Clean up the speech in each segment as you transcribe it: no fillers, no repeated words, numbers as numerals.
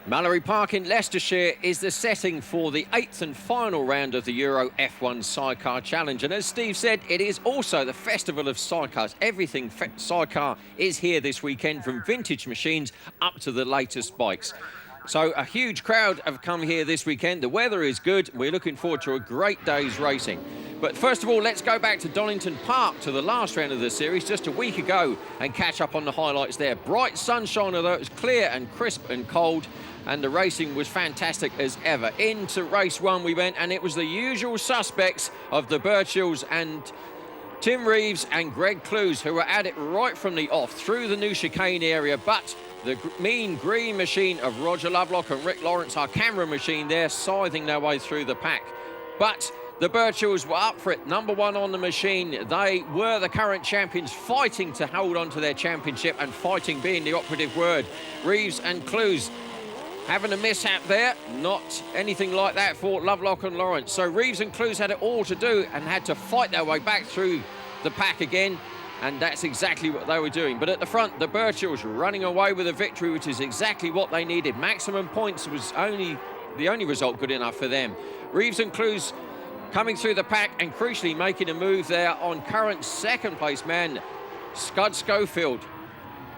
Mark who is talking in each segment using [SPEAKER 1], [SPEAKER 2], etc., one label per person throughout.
[SPEAKER 1] Mallory Park in Leicestershire is the setting for the 8th and final round of the Euro F1 Sidecar Challenge. And as Steve said, it is also the festival of sidecars. Everything sidecar is here this weekend, from vintage machines up to the latest bikes. So a huge crowd have come here this weekend. The weather is good. We're looking forward to a great day's racing. But first of all, let's go back to Donington Park, to the last round of the series just a week ago, and catch up on the highlights there. Bright sunshine, although it was clear and crisp and cold, and the racing was fantastic as ever. Into race one we went, and it was the usual suspects of the Birchells and Tim Reeves and Greg Clues, who were at it right from the off through the new chicane area. But the mean green machine of Roger Lovelock and Rick Lawrence, our camera machine there, scything their way through the pack. But the Birchells were up for it, number one on the machine. They were the current champions, fighting to hold on to their championship, and fighting being the operative word. Reeves and Clues having a mishap there, not anything like that for Lovelock and Lawrence. So Reeves and Clues had it all to do and had to fight their way back through the pack again, and that's exactly what they were doing. But at the front, the Birchells running away with a victory, which is exactly what they needed. Maximum points was the only result good enough for them. Reeves and Clues coming through the pack and crucially making a move there on current second place man, Scud Schofield.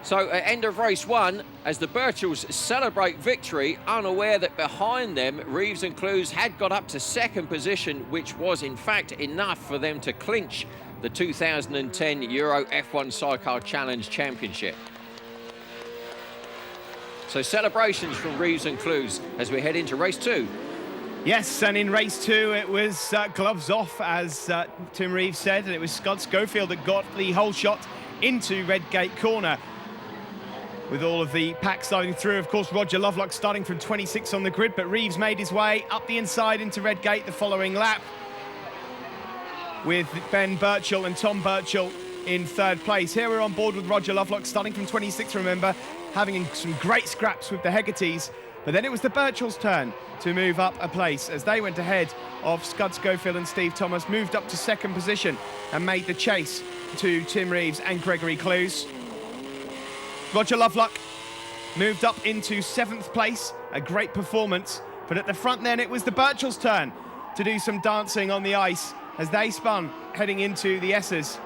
[SPEAKER 1] So at end of race one, as the Birchells celebrate victory, unaware that behind them, Reeves and Clues had got up to second position, which was in fact enough for them to clinch the 2010 Euro F1 Sidecar Challenge Championship. So celebrations from Reeves and Clues as we head into race two.
[SPEAKER 2] Yes, and in race two, it was gloves off, as Tim Reeves said, and it was Scud Schofield that got the whole shot into Redgate corner. With all of the pack starting through, of course, Roger Lovelock starting from 26 on the grid, but Reeves made his way up the inside into Redgate the following lap, with Ben Birchall and Tom Birchall in third place. Here we're on board with Roger Lovelock starting from 26, remember, having some great scraps with the Hegartys. But then it was the Birchells' turn to move up a place as they went ahead of Scud Schofield and Steve Thomas, moved up to second position and made the chase to Tim Reeves and Gregory Clues. Roger Lovelock moved up into seventh place, a great performance. But at the front then, it was the Birchells' turn to do some dancing on the ice as they spun heading into the S's,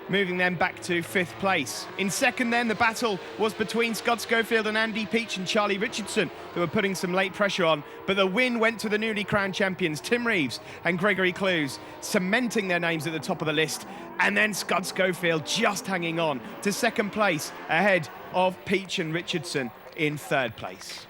[SPEAKER 2] moving them back to fifth place. In second then, the battle was between Scud Schofield and Andy Peach and Charlie Richardson, who were putting some late pressure on, but the win went to the newly crowned champions, Tim Reeves and Gregory Clues, cementing their names at the top of the list. And then Scud Schofield just hanging on to second place ahead of Peach and Richardson in third place.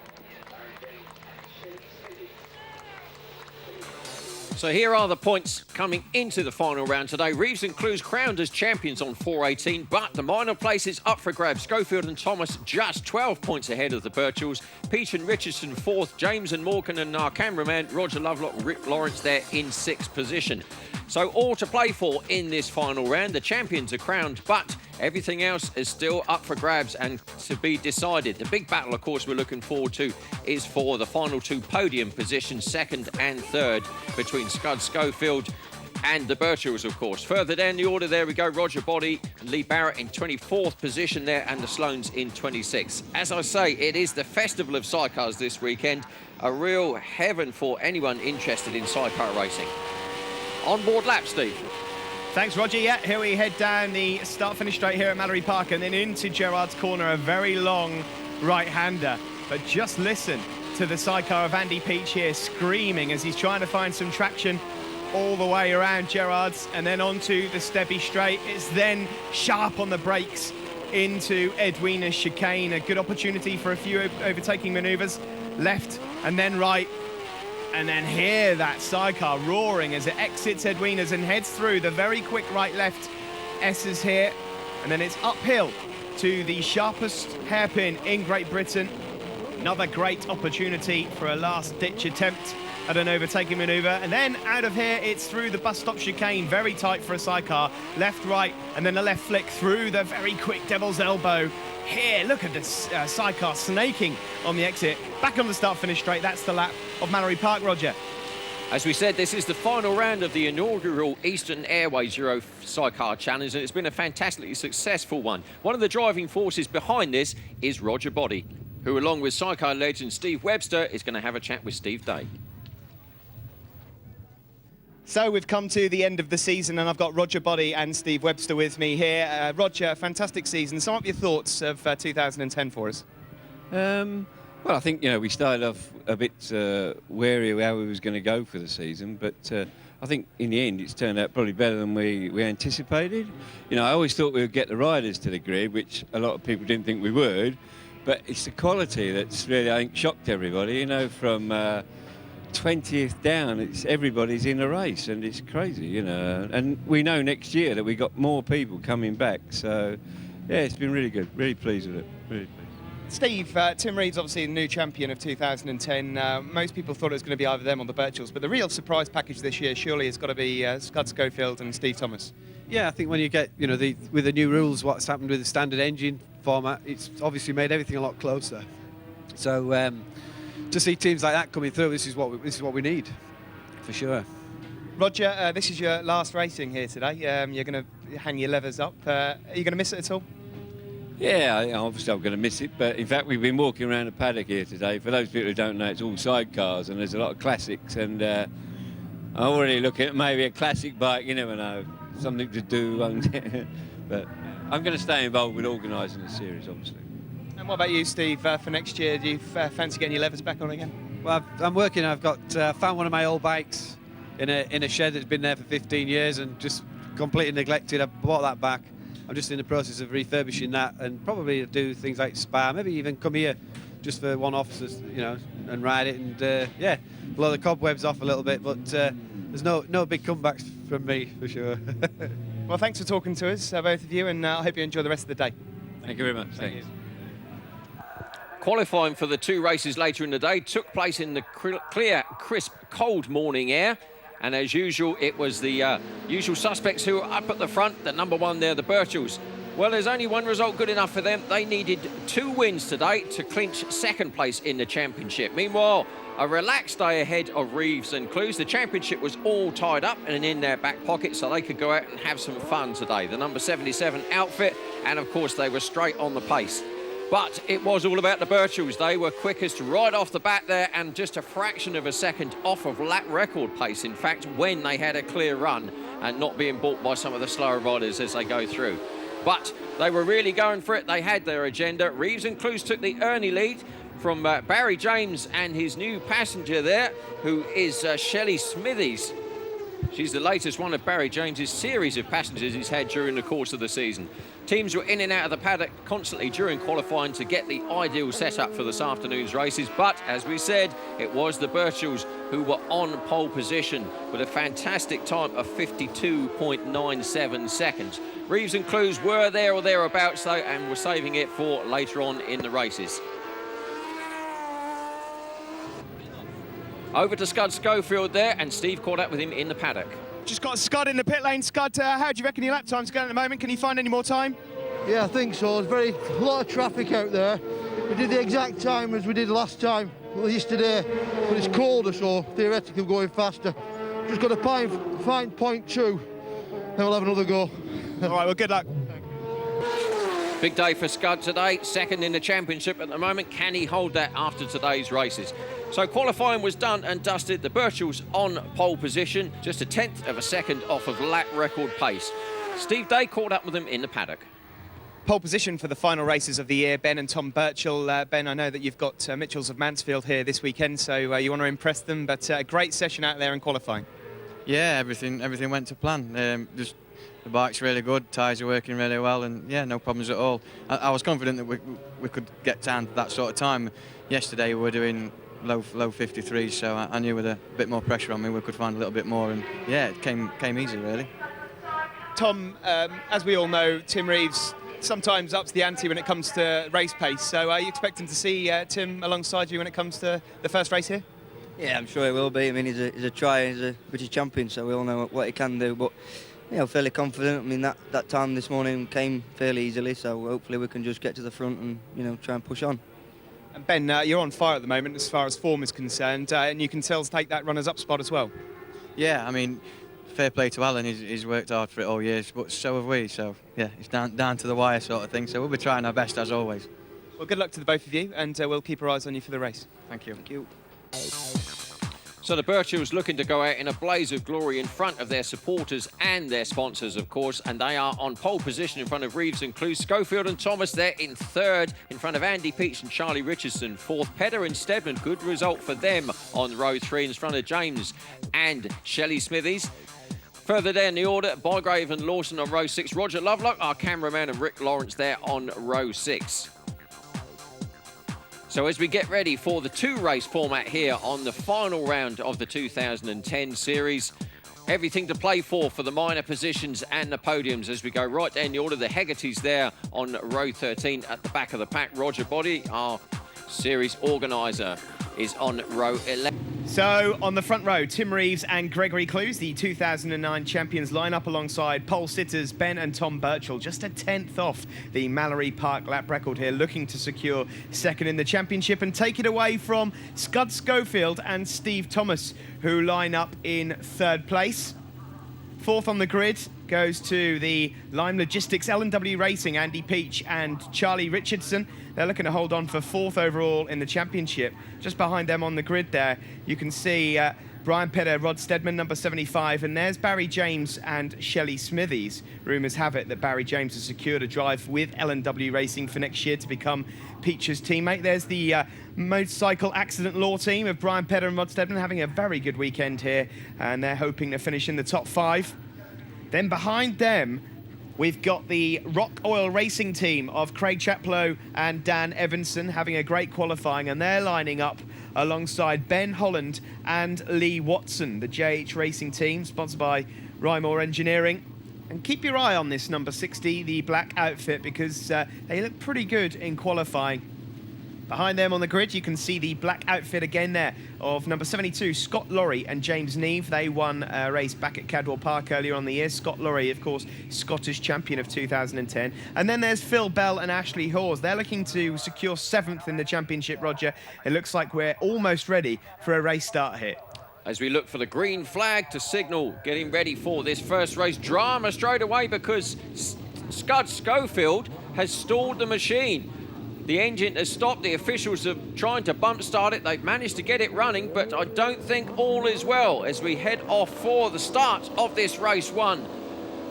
[SPEAKER 1] So here are the points coming into the final round today. Reeves and Clues crowned as champions on 4.18, but the minor places up for grabs. Schofield and Thomas just 12 points ahead of the Birchells. Peach and Richardson fourth. James and Morgan and our cameraman Roger Lovelock and Rick Lawrence there in sixth position. So all to play for in this final round. The champions are crowned, but everything else is still up for grabs and to be decided. The big battle, of course, we're looking forward to is for the final two podium positions, second and third, between Scud Schofield and the Birchells, of course. Further down the order, there we go, Roger Body and Lee Barrett in 24th position there, and the Sloanes in 26th. As I say, it is the festival of sidecars this weekend, a real heaven for anyone interested in sidecar racing. On-board lap, Steve.
[SPEAKER 2] Thanks, Roger. Yeah, here we head down the start-finish straight here at Mallory Park and then into Gerrard's Corner, a very long right-hander. But just listen to the sidecar of Andy Peach here screaming as he's trying to find some traction all the way around Gerrard's and then onto the Stebby straight. It's then sharp on the brakes into Edwina's chicane. A good opportunity for a few overtaking manoeuvres, left and then right. And then hear that sidecar roaring as it exits Edwina's and heads through the very quick right-left S's here. And then it's uphill to the sharpest hairpin in Great Britain. Another great opportunity for a last-ditch attempt at an overtaking manoeuvre. And then out of here, it's through the bus stop chicane, very tight for a sidecar. Left, right, and then a left flick through the very quick Devil's Elbow. Here, look at this sidecar snaking on the exit. Back on the start-finish straight, that's the lap of Mallory Park, Roger.
[SPEAKER 1] As we said, this is the final round of the inaugural Eastern Airways Euro Sidecar Challenge, and it's been a fantastically successful one. One of the driving forces behind this is Roger Body. who, along with Sidecar legend Steve Webster, is going to have a chat with Steve Day.
[SPEAKER 2] So we've come to the end of the season, and I've got Roger Body and Steve Webster with me here. Roger, fantastic season. Sum up your thoughts of 2010 for us.
[SPEAKER 3] Well, I think, we started off a bit wary of how we was going to go for the season, but I think in the end it's turned out probably better than we anticipated. I always thought we would get the riders to the grid, which a lot of people didn't think we would, but it's the quality that's really, I think, shocked everybody. From 20th down, everybody's in a race, and it's crazy, And we know next year that we got more people coming back, so yeah, it's been really good. Really pleased with it. Really pleased.
[SPEAKER 2] Steve, Tim Reeves obviously the new champion of 2010. Most people thought it was going to be either them or the Birchells, but the real surprise package this year surely has got to be Scud Schofield and Steve Thomas.
[SPEAKER 4] Yeah, I think when you get, with the new rules, what's happened with the standard engine format, it's obviously made everything a lot closer. So to see teams like that coming through, this is what we need, for sure.
[SPEAKER 2] Roger, this is your last racing here today. You're going to hang your levers up. Are you going to miss it at all?
[SPEAKER 3] Yeah, obviously I'm going to miss it, but in fact we've been walking around the paddock here today. For those people who don't know, it's all sidecars and there's a lot of classics, and I'm already looking at maybe a classic bike, you never know, something to do. But I'm going to stay involved with organising the series, obviously.
[SPEAKER 2] And what about you, Steve, for next year? Do you fancy getting your levers back on again?
[SPEAKER 4] Well, I'm working, I've got found one of my old bikes in a shed that's been there for 15 years and just completely neglected. I bought that back. I'm just in the process of refurbishing that and probably do things like Spa, maybe even come here just for one-offs, and ride it and, blow the cobwebs off a little bit. But there's no big comebacks from me, for sure.
[SPEAKER 2] Well, thanks for talking to us, both of you, and I hope you enjoy the rest of the day.
[SPEAKER 3] Thank you very much. Thank you.
[SPEAKER 1] Qualifying for the two races later in the day took place in the clear, crisp, cold morning air. And as usual, it was the usual suspects who were up at the front. The number one there, the Birchells. Well, there's only one result good enough for them. They needed 2 wins today to clinch second place in the championship. Meanwhile, a relaxed day ahead of Reeves and Clues. The championship was all tied up and in their back pocket, so they could go out and have some fun today. The number 77 outfit, and of course, they were straight on the pace. But it was all about the Birchells. They were quickest right off the bat there and just a fraction of a second off of lap record pace, in fact, when they had a clear run and not being bought by some of the slower riders as they go through. But they were really going for it. They had their agenda. Reeves and Clues took the early lead from Barry James and his new passenger there, who is Shelley Smithies. She's the latest one of Barry James's series of passengers he's had during the course of the season. Teams were in and out of the paddock constantly during qualifying to get the ideal setup for this afternoon's races. But, as we said, it was the Birchells who were on pole position with a fantastic time of 52.97 seconds. Reeves and Clues were there or thereabouts, though, and were saving it for later on in the races. Over to Scud Schofield there, and Steve caught up with him in the paddock.
[SPEAKER 2] Just got Scud in the pit lane. Scud, how do you reckon your lap time's going at the moment? Can you find any more time?
[SPEAKER 5] Yeah, I think so. There's a lot of traffic out there. We did the exact time as we did last time, yesterday, but it's colder, so theoretically we're going faster. Just got to find 0.2, then we'll have another go.
[SPEAKER 2] All right, well, good luck.
[SPEAKER 1] Big day for Scud today, second in the championship at the moment. Can he hold that after today's races? So qualifying was done and dusted. The Birchells on pole position, just a 1/10 of a second off of lap record pace. Steve Day caught up with him in the paddock.
[SPEAKER 2] Pole position for the final races of the year, Ben and Tom Birchall. Ben, I know that you've got Mitchells of Mansfield here this weekend, so you want to impress them, but a great session out there in qualifying.
[SPEAKER 6] Yeah, everything went to plan. Just the bike's really good, tyres are working really well, and yeah, no problems at all. I was confident that we could get down to that sort of time. Yesterday we were doing low 53s, so I knew with a bit more pressure on me we could find a little bit more, and yeah, it came easy really.
[SPEAKER 2] Tom, as we all know, Tim Reeves sometimes ups the ante when it comes to race pace, so are you expecting to see Tim alongside you when it comes to the first race here?
[SPEAKER 7] Yeah, I'm sure it will be. I mean, he's a trier, he's a British champion, so we all know what he can do, but fairly confident. I mean, that time this morning came fairly easily, so hopefully we can just get to the front and try and push on.
[SPEAKER 2] And Ben, you're on fire at the moment as far as form is concerned, and you can take that runners-up spot as well.
[SPEAKER 6] Yeah, I mean, fair play to Alan. He's worked hard for it all year, but so have we. So yeah, it's down to the wire sort of thing. So we'll be trying our best as always.
[SPEAKER 2] Well, good luck to the both of you, and we'll keep our eyes on you for the race.
[SPEAKER 6] Thank you.
[SPEAKER 2] Thank you.
[SPEAKER 1] So the Birchells looking to go out in a blaze of glory in front of their supporters and their sponsors, of course, and they are on pole position in front of Reeves and Clues. Schofield and Thomas, they're in third, in front of Andy Peach and Charlie Richardson, fourth. Pedder and Stedman, good result for them on row 3 in front of James and Shelley Smithies. Further down the order, Bygrave and Lawson on row 6. Roger Lovelock, our cameraman, and Rick Lawrence there on row 6. So as we get ready for the 2-race format here on the final round of the 2010 series, everything to play for the minor positions and the podiums as we go right down the order. The Hegartys there on row 13 at the back of the pack. Roger Body, our series organiser, is on row 11.
[SPEAKER 2] So on the front row, Tim Reeves and Gregory Clues, the 2009 champions, line up alongside pole sitters Ben and Tom Birchall, just a 10th off the Mallory Park lap record here, looking to secure second in the championship and take it away from Scud Schofield and Steve Thomas, who line up in third place. Fourth on the grid goes to the Lime Logistics L&W Racing, Andy Peach and Charlie Richardson. They're looking to hold on for fourth overall in the championship. Just behind them on the grid there, you can see Brian Pedder, Rod Stedman, number 75, and there's Barry James and Shelley Smithies. Rumours have it that Barry James has secured a drive with L&W Racing for next year to become Peach's teammate. There's the motorcycle accident law team of Brian Pedder and Rod Stedman having a very good weekend here, and they're hoping to finish in the top 5. Then behind them, we've got the Rock Oil Racing team of Craig Chaplow and Dan Evanson having a great qualifying, and they're lining up alongside Ben Holland and Lee Watson, the JH Racing team, sponsored by Rymore Engineering. And keep your eye on this number 60, the black outfit, because they look pretty good in qualifying. Behind them on the grid, you can see the black outfit again there of number 72, Scott Lorry and James Neve. They won a race back at Cadwell Park earlier on the year. Scott Lorry, of course, Scottish champion of 2010. And then there's Phil Bell and Ashley Hawes. They're looking to secure 7th in the championship, Roger. It looks like we're almost ready for a race start here.
[SPEAKER 1] As we look for the green flag to signal, getting ready for this first race. Drama straight away because Scud Schofield has stalled the machine. The engine has stopped. The officials are trying to bump start it. They've managed to get it running, but I don't think all is well as we head off for the start of this race 1.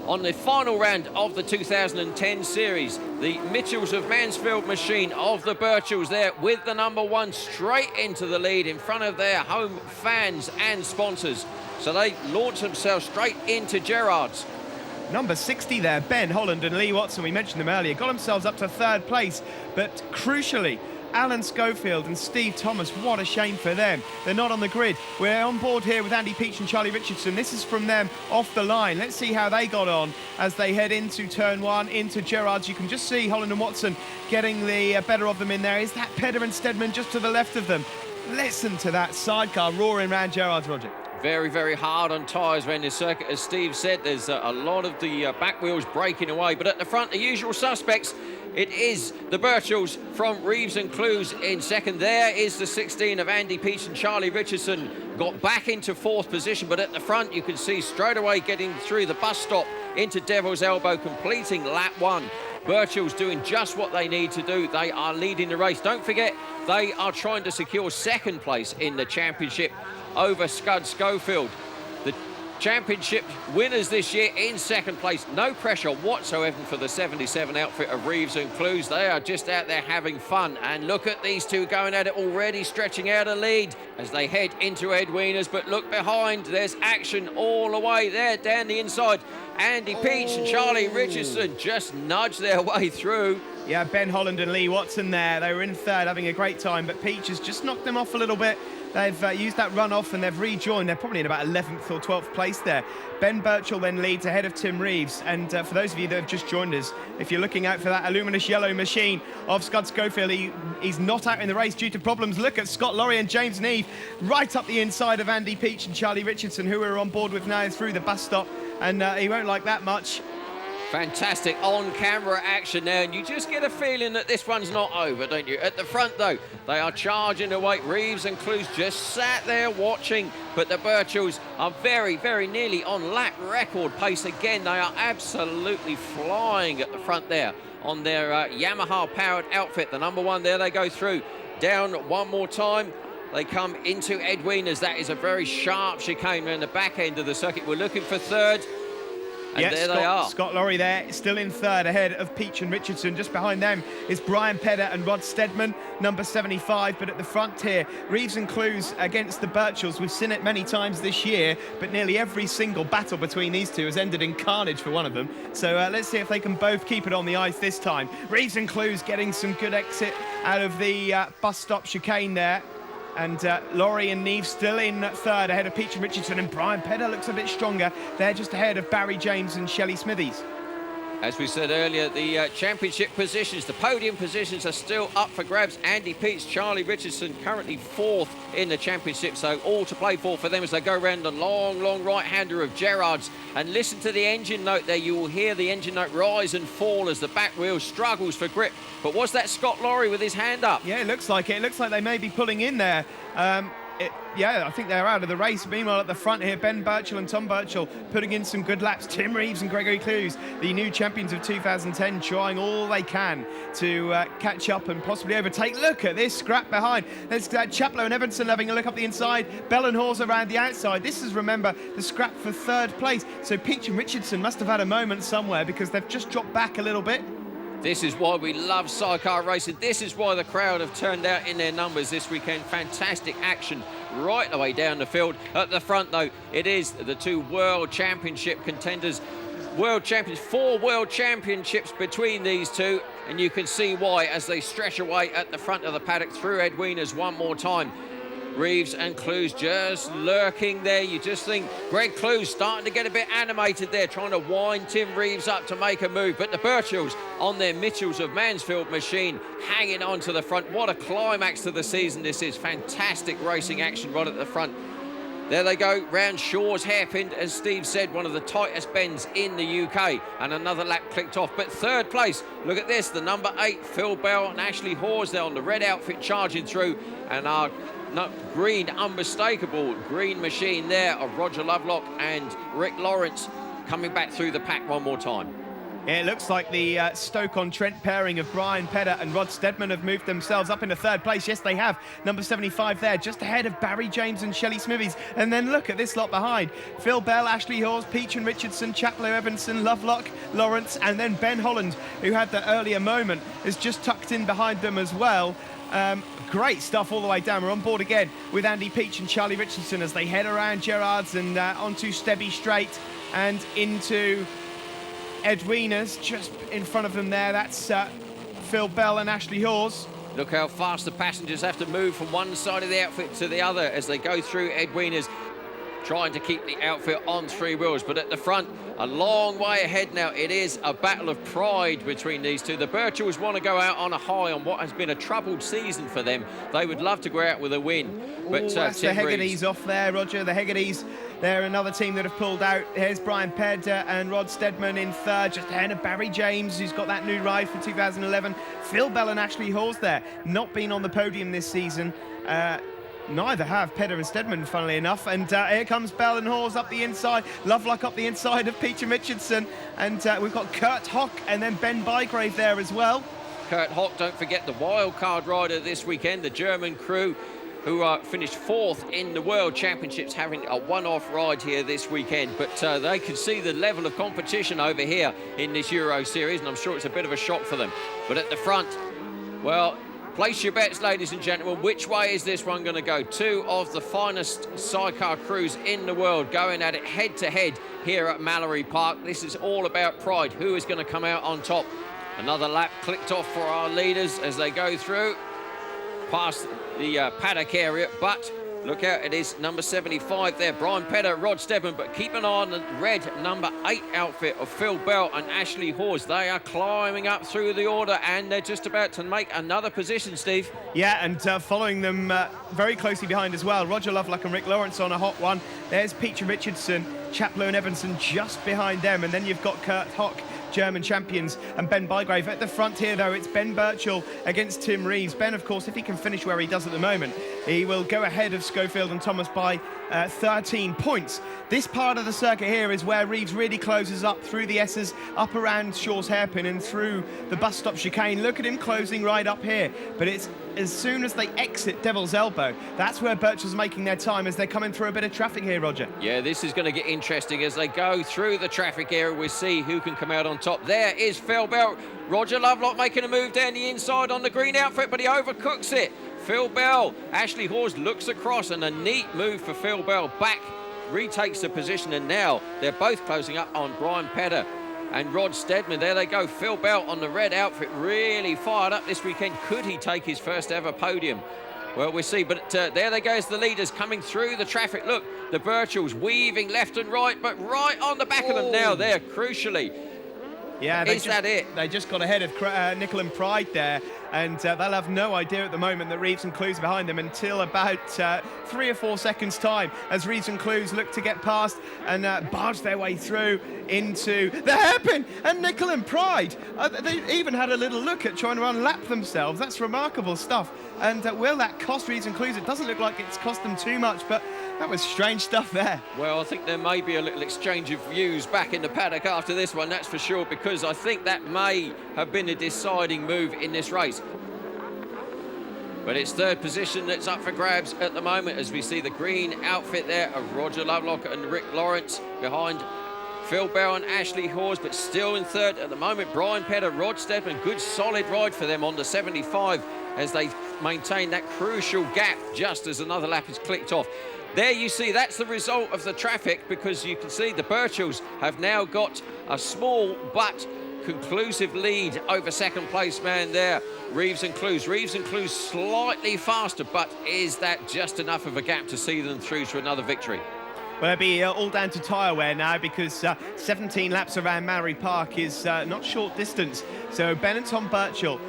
[SPEAKER 1] On the final round of the 2010 series, the Mitchells of Mansfield machine of the Birchells there with the number 1 straight into the lead in front of their home fans and sponsors. So they launch themselves straight into Gerrard's.
[SPEAKER 2] Number 60 there, Ben Holland and Lee Watson, we mentioned them earlier, got themselves up to third place, but crucially, Alan Schofield and Steve Thomas, what a shame for them. They're not on the grid. We're on board here with Andy Peach and Charlie Richardson. This is from them off the line. Let's see how they got on as they head into turn 1, into Gerrard's. You can just see Holland and Watson getting the better of them in there. Is that Pedder and Stedman just to the left of them? Listen to that sidecar roaring around Gerrard's, Roger.
[SPEAKER 1] Very, very hard on tyres around this circuit. As Steve said, there's a lot of the back wheels breaking away. But at the front, the usual suspects. It is the Birchells from Reeves and Clues in second. There is the 16 of Andy Peach and Charlie Richardson. Got back into 4th position. But at the front, you can see straight away getting through the bus stop into Devil's Elbow, completing lap 1. Birchall's doing just what they need to do. They are leading the race. Don't forget, they are trying to secure 2nd place in the championship over Scud Schofield. The championship winners this year in 2nd place. No pressure whatsoever for the 77 outfit of Reeves and Clues. They are just out there having fun. And look at these two going at it already, stretching out a lead as they head into Ed Wieners. But look behind, there's action all the way there down the inside. Andy Peach and Charlie Richardson just nudge their way through.
[SPEAKER 2] Yeah, Ben Holland and Lee Watson there. They were in third, having a great time, but Peach has just knocked them off a little bit. They've used that run-off and they've rejoined. They're probably in about 11th or 12th place there. Ben Birchall then leads ahead of Tim Reeves. And for those of you that have just joined us, if you're looking out for that luminous yellow machine of Scud Schofield, he's not out in the race due to problems. Look at Scott Lorry and James Neve right up the inside of Andy Peach and Charlie Richardson, who are on board with now through the bus stop. And he won't like that much.
[SPEAKER 1] Fantastic on-camera action now, and you just get a feeling that this one's not over, don't you? At the front, though, they are charging away. Reeves and Clues just sat there watching, but the Birchells are very, very nearly on lap record pace again. They are absolutely flying at the front there on their Yamaha-powered outfit. The number 1 there, they go through. Down one more time. They come into Edwina's. That is a very sharp chicane around the back end of the circuit. We're looking for third. And
[SPEAKER 2] yes,
[SPEAKER 1] there they are.
[SPEAKER 2] Scott Laurie there, still in third, ahead of Peach and Richardson. Just behind them is Brian Pedder and Rod Stedman, number 75. But at the front here, Reeves and Clues against the Birchells. We've seen it many times this year, but nearly every single battle between these two has ended in carnage for one of them. So let's see if they can both keep it on the ice this time. Reeves and Clues getting some good exit out of the bus stop chicane there. And Laurie and Neve still in third, ahead of Peach and Richardson, and Brian Pedder looks a bit stronger. They're just ahead of Barry James and Shelley Smithies.
[SPEAKER 1] As we said earlier, the championship positions, the podium positions are still up for grabs. Andy Peets, Charlie Richardson currently 4th in the championship, so all to play for them as they go around the long, long right-hander of Gerrard's. And listen to the engine note there. You will hear the engine note rise and fall as the back wheel struggles for grip. But was that Scott Laurie with his hand up?
[SPEAKER 2] Yeah, it looks like it. It looks like they may be pulling in there. Yeah, I think they're out of the race. Meanwhile, at the front here, Ben Birchall and Tom Birchall putting in some good laps. Tim Reeves and Gregory Clues, the new champions of 2010, trying all they can to catch up and possibly overtake. Look at this scrap behind. There's Chaplow and Evanson having a look up the inside. Bell and Hawes around the outside. This is, remember, the scrap for third place. So Peach and Richardson must have had a moment somewhere because they've just dropped back a little bit.
[SPEAKER 1] This is why we love Sidecar racing. This is why the crowd have turned out in their numbers this weekend. Fantastic action right the way down the field. At the front, though, it is the 2 World Championship contenders. World Champions, 4 World Championships between these two. And you can see why as they stretch away at the front of the paddock through Edwina's one more time. Reeves and Clues just lurking there. You just think Greg Clues starting to get a bit animated there, trying to wind Tim Reeves up to make a move. But the Birchells on their Mitchells of Mansfield machine hanging on to the front. What a climax to the season this is. Fantastic racing action right at the front. There they go, round Shaw's hairpin, as Steve said, one of the tightest bends in the UK. And another lap clicked off. But third place, look at this, the number 8, Phil Bell and Ashley Hawes there on the red outfit charging through. And our green, unmistakable green machine there of Roger Lovelock and Rick Lawrence coming back through the pack one more time.
[SPEAKER 2] It looks like the Stoke-on-Trent pairing of Brian Pedder and Rod Stedman have moved themselves up into third place. Yes, they have. Number 75 there, just ahead of Barry James and Shelley Smithies. And then look at this lot behind. Phil Bell, Ashley Hawes, Peach and Richardson, Chaplow Evanson, Lovelock, Lawrence, and then Ben Holland, who had the earlier moment, is just tucked in behind them as well. Great stuff all the way down. We're on board again with Andy Peach and Charlie Richardson as they head around Gerrard's and onto Stebby Straight and into Edwina's. Just in front of them there, that's Phil Bell and Ashley Hawes.
[SPEAKER 1] Look how fast the passengers have to move from one side of the outfit to the other as they go through Edwina's, trying to keep the outfit on 3 wheels. But at the front, a long way ahead now. It is a battle of pride between these two. The Birchells want to go out on a high on what has been a troubled season for them. They would love to go out with a win. But
[SPEAKER 2] that's the
[SPEAKER 1] Tim
[SPEAKER 2] Hegartys
[SPEAKER 1] Reeves
[SPEAKER 2] off there, Roger. The Hegartys, they're another team that have pulled out. Here's Brian Pedder and Rod Stedman in third, just ahead of Barry James, who's got that new ride from 2011. Phil Bell and Ashley Hawes there, not been on the podium this season. Neither have Pedder and Stedman, funnily enough. And here comes Bell and Hawes up the inside. Lovelock up the inside of Peter Richardson. And we've got Kurt Hock and then Ben Bygrave there as well.
[SPEAKER 1] Kurt Hock, don't forget the wild card rider this weekend, the German crew who finished 4th in the World Championships, having a one-off ride here this weekend. But they could see the level of competition over here in this Euro Series, and I'm sure it's a bit of a shock for them. But at the front, well, place your bets, ladies and gentlemen. Which way is this one going to go? 2 of the finest sidecar crews in the world going at it head-to-head here at Mallory Park. This is all about pride. Who is going to come out on top? Another lap clicked off for our leaders as they go through past the paddock area. But look out, it is number 75 there, Brian Pedder, Rod Stedman. But keep an eye on the red number 8 outfit of Phil Bell and Ashley Hawes. They are climbing up through the order and they're just about to make another position, Steve.
[SPEAKER 2] Yeah, and following them very closely behind as well, Roger Lovelock and Rick Lawrence on a hot one. There's Peter Richardson, Chaplow and Evanson just behind them. And then you've got Kurt Hock German champions, and Ben Bygrave. At the front here, though, it's Ben Birchall against Tim Reeves. Ben, of course, if he can finish where he does at the moment, he will go ahead of Schofield and Thomas by 13 points. This part of the circuit here is where Reeves really closes up through the S's, up around Shaw's Hairpin and through the bus stop chicane. Look at him closing right up here. But it's as soon as they exit Devil's Elbow, that's where Birchall's making their time as they're coming through a bit of traffic here, Roger.
[SPEAKER 1] Yeah, this is going to get interesting as they go through the traffic area. We'll see who can come out on top. There is Phil Bell. Roger Lovelock making a move down the inside on the green outfit, but he overcooks it. Phil Bell, Ashley Hawes looks across, and a neat move for Phil Bell. Back, retakes the position, and now they're both closing up on Brian Pedder and Rod Stedman. There they go. Phil Bell on the red outfit, really fired up this weekend. Could he take his first ever podium? Well, we'll see, but there they go as the leaders coming through the traffic. Look, the Birchalls weaving left and right, but right on the back of them now there, crucially.
[SPEAKER 2] Yeah,
[SPEAKER 1] that it?
[SPEAKER 2] They just got ahead of Nickel and Pride there, and they'll have no idea at the moment that Reeves and Clues are behind them until about 3 or 4 seconds time as Reeves and Clues look to get past and barge their way through into the hairpin. And Nickel and Pride, they even had a little look at trying to unlap themselves. That's remarkable stuff. And will that cost Reeves and Clues? It doesn't look like it's cost them too much, but that was strange stuff there.
[SPEAKER 1] Well, I think there may be a little exchange of views back in the paddock after this one, that's for sure, because I think that may have been a deciding move in this race. But it's third position that's up for grabs at the moment as we see the green outfit there of Roger Lovelock and Rick Lawrence behind Phil Bell and Ashley Hawes, but still in third at the moment. Brian Pedder, Rod Stedman, good solid ride for them on the 75 as they maintain that crucial gap just as another lap is clicked off. There you see, that's the result of the traffic, because you can see the Birchalls have now got a small but conclusive lead over second place man there, Reeves and Clues. Reeves and Clues slightly faster, but is that just enough of a gap to see them through to another victory?
[SPEAKER 2] Well, it'll be all down to tyre wear now, because 17 laps around Mallory Park is not short distance. So Ben and Tom Birchall,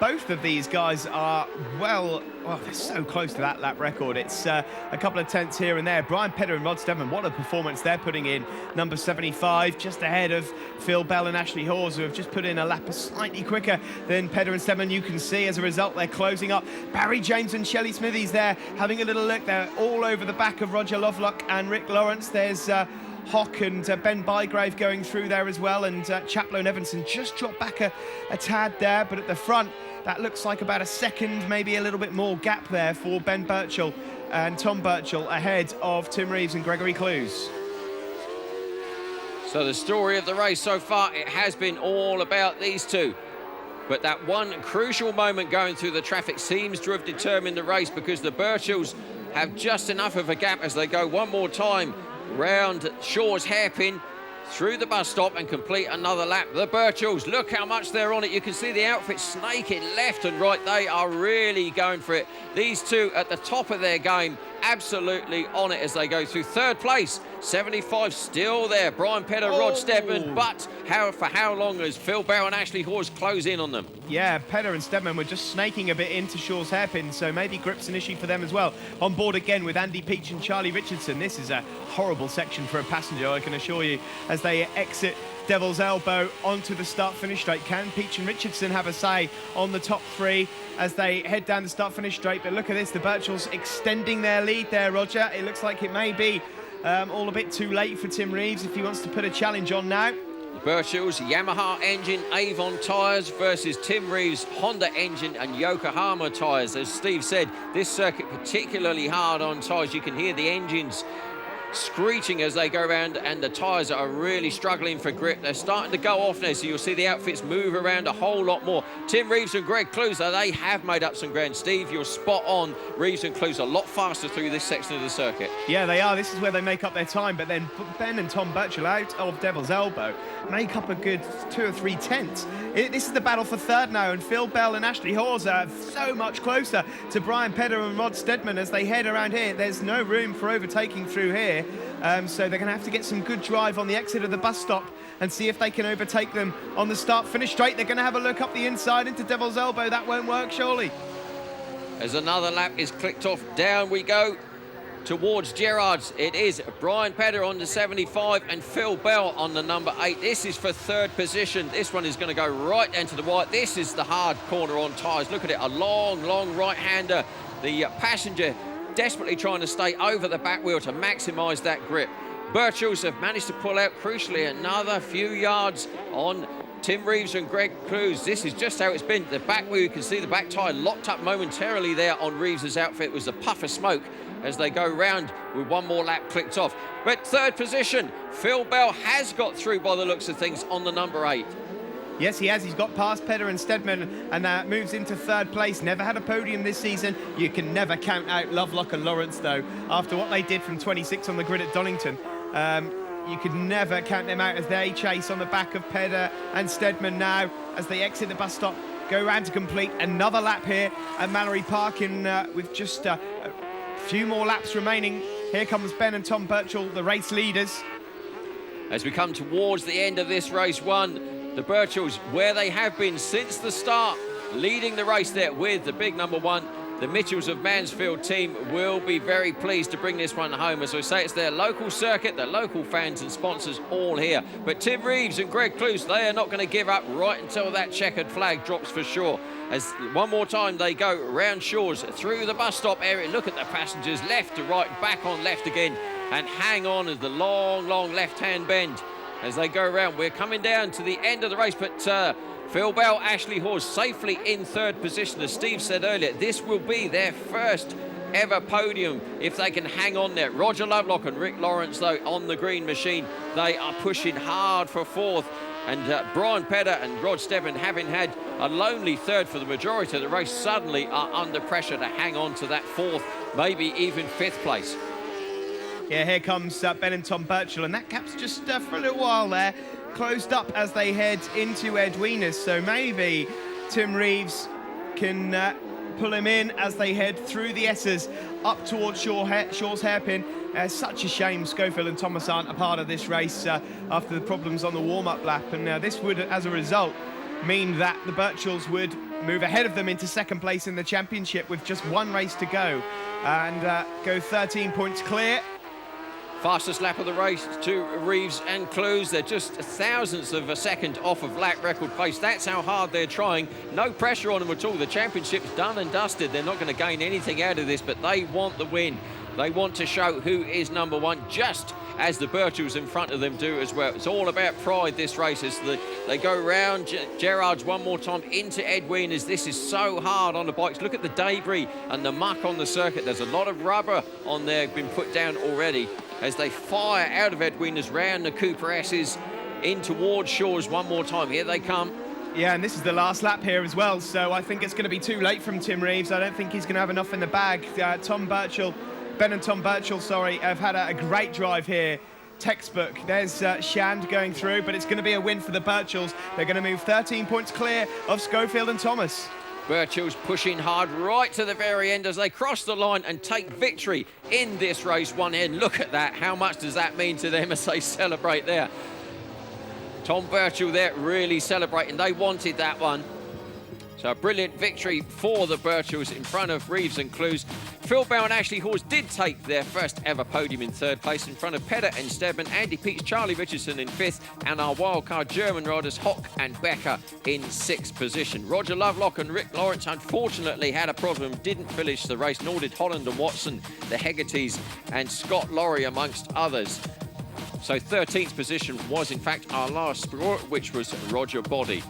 [SPEAKER 2] both of these guys are, well, they're so close to that lap record. It's a couple of tenths here and there. Brian Pedder and Rod Stedman, what a performance they're putting in. Number 75, just ahead of Phil Bell and Ashley Hawes, who have just put in a lap slightly quicker than Pedder and Stedman. You can see as a result they're closing up. Barry James and Shelley Smithies there having a little look. They're all over the back of Roger Lovelock and Rick Lawrence. There's Hock and Ben Bygrave going through there as well, and Chaplow and Evanson just dropped back a tad there, but at the front that looks like about a second, maybe a little bit more gap there for Ben Birchall and Tom Birchall ahead of Tim Reeves and Gregory Clues.
[SPEAKER 1] So the story of the race so far, it has been all about these two. But that one crucial moment going through the traffic seems to have determined the race, because the Birchalls have just enough of a gap as they go one more time round Shaw's Hairpin through the bus stop and complete another lap. The Birchalls, look how much they're on it. You can see the outfit snaking left and right. They are really going for it. These two at the top of their game, absolutely on it as they go through third place. 75 still there. Brian Pedder, Rod Stedman, but for how long as Phil Bell and Ashley Hawes close in on them?
[SPEAKER 2] Yeah, Pedder and Stedman were just snaking a bit into Shaw's Hairpin, so maybe grip's an issue for them as well. On board again with Andy Peach and Charlie Richardson. This is a horrible section for a passenger, I can assure you, as they exit Devil's Elbow onto the start-finish straight. Can Peach and Richardson have a say on the top three as they head down the start-finish straight? But look at this, the Birchalls extending their lead there, Roger. It looks like it may be all a bit too late for Tim Reeves if he wants to put a challenge on now.
[SPEAKER 1] The Birchalls, Yamaha engine, Avon tyres versus Tim Reeves, Honda engine and Yokohama tyres. As Steve said, this circuit particularly hard on tyres. You can hear the engines screeching as they go around, and the tyres are really struggling for grip. They're starting to go off now, so you'll see the outfits move around a whole lot more. Tim Reeves and Greg Clues, they have made up some ground. Steve, you're spot on. Reeves and Clues a lot faster through this section of the circuit.
[SPEAKER 2] Yeah, they are. This is where they make up their time, but then Ben and Tom Birchall out of Devil's Elbow make up a good 2 or 3 tenths. This is the battle for third now, and Phil Bell and Ashley Hawes are so much closer to Brian Pedder and Rod Stedman as they head around here. There's no room for overtaking through here. So they're going to have to get some good drive on the exit of the bus stop and see if they can overtake them on the start-finish straight. They're going to have a look up the inside into Devil's Elbow. That won't work, surely.
[SPEAKER 1] As another lap is clicked off, down we go towards Gerrard's. It is Brian Pedder on the 75 and Phil Bell on the number 8. This is for third position. This one is going to go right into the white. This is the hard corner on tyres. Look at it, a long, long right-hander. The passenger desperately trying to stay over the back wheel to maximise that grip. Birchells have managed to pull out, crucially, another few yards on Tim Reeves and Greg Clues. This is just how it's been. The back wheel, you can see the back tyre locked up momentarily there on Reeves' outfit. It was a puff of smoke as they go round with one more lap clicked off. But third position, Phil Bell has got through by the looks of things on the number 8.
[SPEAKER 2] Yes, he has. He's got past Pedder and Steadman and moves into third place. Never had a podium this season. You can never count out Lovelock and Lawrence, though. After what they did from 26 on the grid at Donington, you could never count them out as they chase on the back of Pedder and Steadman now as they exit the bus stop, go round to complete another lap here at Mallory Park with just a few more laps remaining. Here comes Ben and Tom Birchall, the race leaders.
[SPEAKER 1] As we come towards the end of this race 1, the Birchalls, where they have been since the start, leading the race there with the big number 1. The Mitchells of Mansfield team will be very pleased to bring this one home. As I say, it's their local circuit, their local fans and sponsors all here. But Tim Reeves and Greg Clues, they are not going to give up right until that checkered flag drops for sure. As one more time they go round Shores through the bus stop area. Look at the passengers, left to right, back on left again, and hang on as the long, long left-hand bend. As they go around, we're coming down to the end of the race, but Phil Bell, Ashley Hawes safely in third position. As Steve said earlier, this will be their first ever podium if they can hang on there. Roger Lovelock and Rick Lawrence, though, on the green machine, they are pushing hard for fourth. And Brian Pedder and Rod Stebbin, having had a lonely third for the majority of the race, suddenly are under pressure to hang on to that fourth, maybe even fifth place.
[SPEAKER 2] Yeah, here comes Ben and Tom Birchall, and that gap's just for a little while there closed up as they head into Edwinas, so maybe Tim Reeves can pull him in as they head through the S's up towards Shaw's hairpin. Such a shame Schofield and Thomas aren't a part of this race after the problems on the warm-up lap, and this would, as a result, mean that the Birchalls would move ahead of them into second place in the championship with just one race to go and go 13 points clear.
[SPEAKER 1] Fastest lap of the race to Reeves and Clues. They're just thousandths of a second off of lap record pace. That's how hard they're trying. No pressure on them at all. The championship's done and dusted. They're not going to gain anything out of this, but they want the win. They want to show who is number 1, just as the Birchalls in front of them do as well. It's all about pride, this race, as they go round Gerrard's one more time into Edwinas. This is so hard on the bikes. Look at the debris and the muck on the circuit. There's a lot of rubber on there been put down already as they fire out of Edwinas round the Cooper S's in towards Shores one more time. Here they come.
[SPEAKER 2] Yeah, and this is the last lap here as well, so I think it's going to be too late from Tim Reeves. I don't think he's going to have enough in the bag. Ben and Tom Birchall, have had a great drive here. Textbook. There's Shand going through, but it's going to be a win for the Birchalls. They're going to move 13 points clear of Schofield and Thomas.
[SPEAKER 1] Birchalls pushing hard right to the very end as they cross the line and take victory in this race 1 end. Look at that. How much does that mean to them as they celebrate there? Tom Birchall there really celebrating. They wanted that one. So a brilliant victory for the Birchalls in front of Reeves and Clues. Phil Bell and Ashley Hawes did take their first ever podium in third place in front of Pedder and Steadman, Andy Peets, Charlie Richardson in fifth, and our wildcard German riders Hock and Becker in sixth position. Roger Lovelock and Rick Lawrence unfortunately had a problem, didn't finish the race, nor did Holland and Watson, the Hegartys and Scott Laurie amongst others. So 13th position was in fact our last score, which was Roger Body.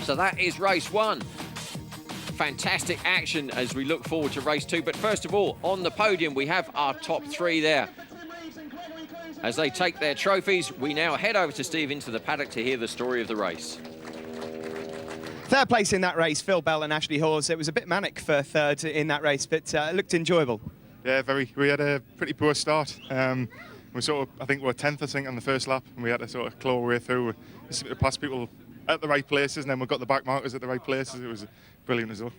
[SPEAKER 1] So that is race 1. Fantastic action as we look forward to race 2. But first of all, on the podium, we have our top 3 there. As they take their trophies, we now head over to Steve into the paddock to hear the story of the race.
[SPEAKER 2] Third place in that race, Phil Bell and Ashley Hawes. It was a bit manic for third in that race, but it looked enjoyable.
[SPEAKER 8] Yeah, very. We had a pretty poor start. We sort of, I think we were 10th, on the first lap, and we had to sort of claw our way through. We seemed to pass people at the right places, and then we got the back markers at the right places. It was brilliant as well.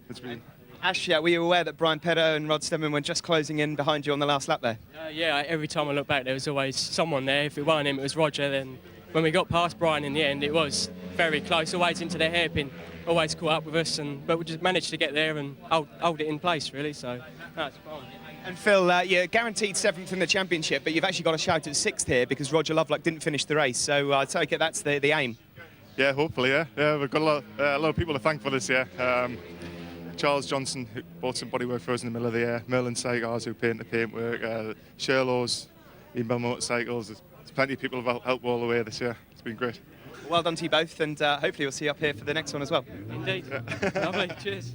[SPEAKER 8] It's been...
[SPEAKER 2] Ash, were you aware that Brian Pedder and Rod Steadman were just closing in behind you on the last lap there?
[SPEAKER 9] Yeah, every time I look back, there was always someone there. If it wasn't him, it was Roger. Then when we got past Brian in the end, it was very close, always into the hairpin. always caught up with us, but we just managed to get there and hold it in place, really. So, no, it's fine.
[SPEAKER 2] And Phil, you're guaranteed 7th in the championship, but you've actually got a shout at 6th here because Roger Lovelock didn't finish the race. So I take it that's the aim.
[SPEAKER 8] Yeah, hopefully, yeah. We've got a lot of people to thank for this year. Charles Johnson, who bought some bodywork for us in the middle of the year. Merlin Sidecars, who paint the paintwork. Sherlow's, Inbel Motorcycles. There's plenty of people who've helped all the way this year. It's been great.
[SPEAKER 2] Well done to you both, and hopefully we'll see you up here for the next one as well.
[SPEAKER 9] Indeed. Lovely. Cheers.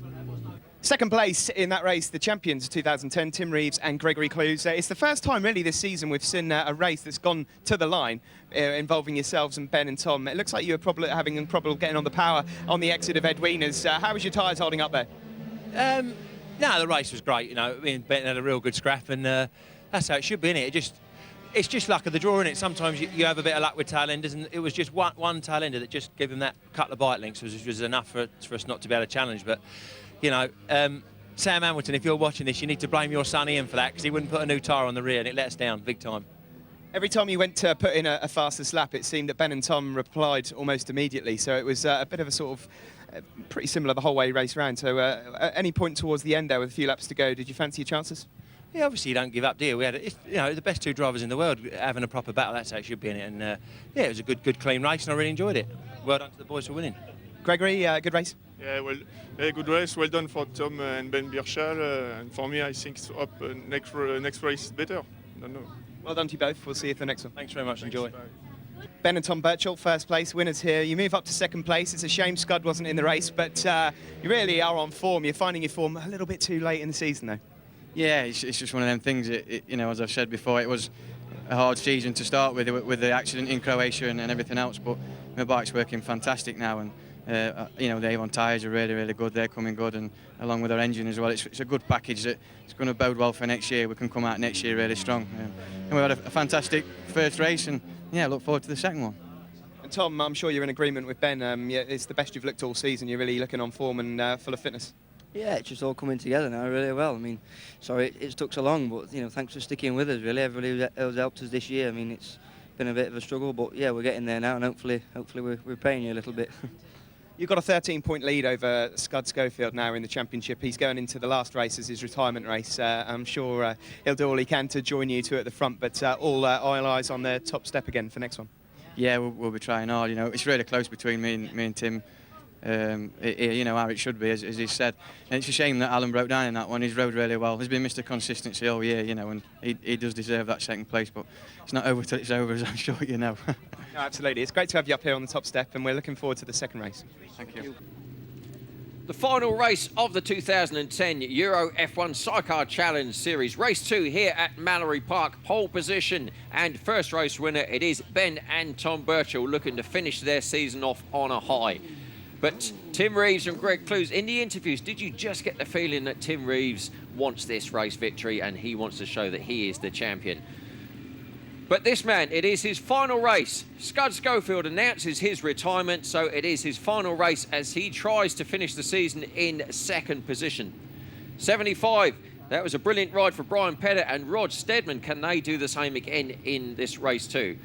[SPEAKER 2] Second place in that race, the champions of 2010, Tim Reeves and Gregory Clues. It's the first time really this season we've seen a race that's gone to the line involving yourselves and Ben and Tom. It looks like you were probably having trouble getting on the power on the exit of Ed Wiener's. How was your tyres holding up there?
[SPEAKER 10] No, the race was great. You know, me and Ben had a real good scrap, and that's how it should be, innit? It's just luck of the draw, innit? Sometimes you have a bit of luck with tail enders, and it was just one tail ender that just gave him that couple of bike links, which was enough for us not to be able to challenge. But you know, Sam Hamilton, if you're watching this, you need to blame your son Ian for that, because he wouldn't put a new tyre on the rear and it let us down big time.
[SPEAKER 2] Every time you went to put in a fastest lap, it seemed that Ben and Tom replied almost immediately. So it was a bit of a sort of pretty similar the whole way race round. So at any point towards the end there with a few laps to go, did you fancy your chances?
[SPEAKER 10] Yeah, obviously you don't give up, do you? We had, the best two drivers in the world having a proper battle. That's how it should be in it. And yeah, it was a good, clean race, and I really enjoyed it. Well done to the boys for winning.
[SPEAKER 2] Gregory, good race.
[SPEAKER 11] Yeah, well, good race. Well done for Tom and Ben Birchall. And for me, I think it's up next race better. I don't know.
[SPEAKER 2] Well done to you both. We'll see you for the next one.
[SPEAKER 10] Thanks very much. Enjoy.
[SPEAKER 11] Bye.
[SPEAKER 2] Ben and Tom Birchall, first place winners here. You move up to second place. It's a shame Scud wasn't in the race, but you really are on form. You're finding your form a little bit too late in the season, though.
[SPEAKER 6] Yeah, it's just one of them things. As I've said before, it was a hard season to start with the accident in Croatia and everything else. But my bike's working fantastic now, and the Avon tyres are really, really good. They're coming good, and along with our engine as well, it's a good package that it's going to bode well for next year. We can come out next year really strong. And we had a fantastic first race, and yeah, look forward to the second one.
[SPEAKER 2] And Tom, I'm sure you're in agreement with Ben. Yeah, it's the best you've looked all season. You're really looking on form and full of fitness.
[SPEAKER 7] Yeah, it's just all coming together now really well. I mean, sorry it took so long, but thanks for sticking with us. Really, everybody who's helped us this year. I mean, it's been a bit of a struggle, but yeah, we're getting there now, and hopefully we're paying you a little bit.
[SPEAKER 2] You've got a 13-point lead over Scud Schofield now in the championship. He's going into the last race as his retirement race. I'm sure he'll do all he can to join you two at the front, but all eyes on the top step again for next one.
[SPEAKER 6] Yeah, we'll be trying hard. It's really close between me and Tim. How it should be, as he said. And it's a shame that Alan broke down in that one. He's rode really well. He's been Mr. Consistency all year, and he does deserve that second place. But it's not over till it's over, as I'm sure you know.
[SPEAKER 2] No, absolutely. It's great to have you up here on the top step, and we're looking forward to the second race.
[SPEAKER 6] Thank you.
[SPEAKER 1] The final race of the 2010 Euro F1 Sidecar Challenge Series. Race 2 here at Mallory Park. Pole position and first race winner, it is Ben and Tom Birchall looking to finish their season off on a high. But Tim Reeves and Greg Clues, in the interviews, did you just get the feeling that Tim Reeves wants this race victory and he wants to show that he is the champion? But this man, it is his final race. Scud Schofield announces his retirement, so it is his final race as he tries to finish the season in second position. 75, that was a brilliant ride for Brian Pettit and Rod Stedman. Can they do the same again in this race too?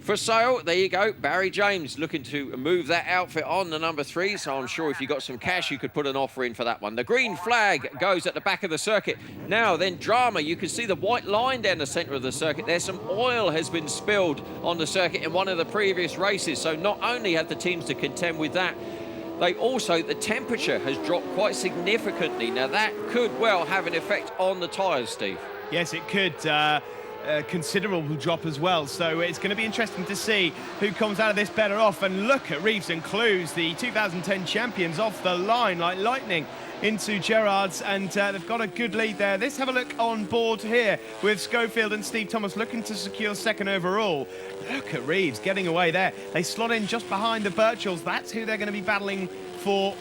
[SPEAKER 1] For sale, there you go, Barry James looking to move that outfit on the number 3, so I'm sure if you got some cash, you could put an offer in for that one. The green flag goes at the back of the circuit. Now then, drama, you can see the white line down the centre of the circuit. There's some oil has been spilled on the circuit in one of the previous races, so not only have the teams to contend with that, the temperature has dropped quite significantly. Now that could well have an effect on the tyres, Steve.
[SPEAKER 2] Yes, it could. Considerable drop as well, so it's going to be interesting to see who comes out of this better off. And look at Reeves and Clues, the 2010 champions, off the line like lightning into Gerrard's, and they've got a good lead there. Let's have a look on board here with Schofield and Steve Thomas looking to secure second overall. Look at Reeves getting away there. They slot in just behind the Birchalls. That's who they're going to be battling for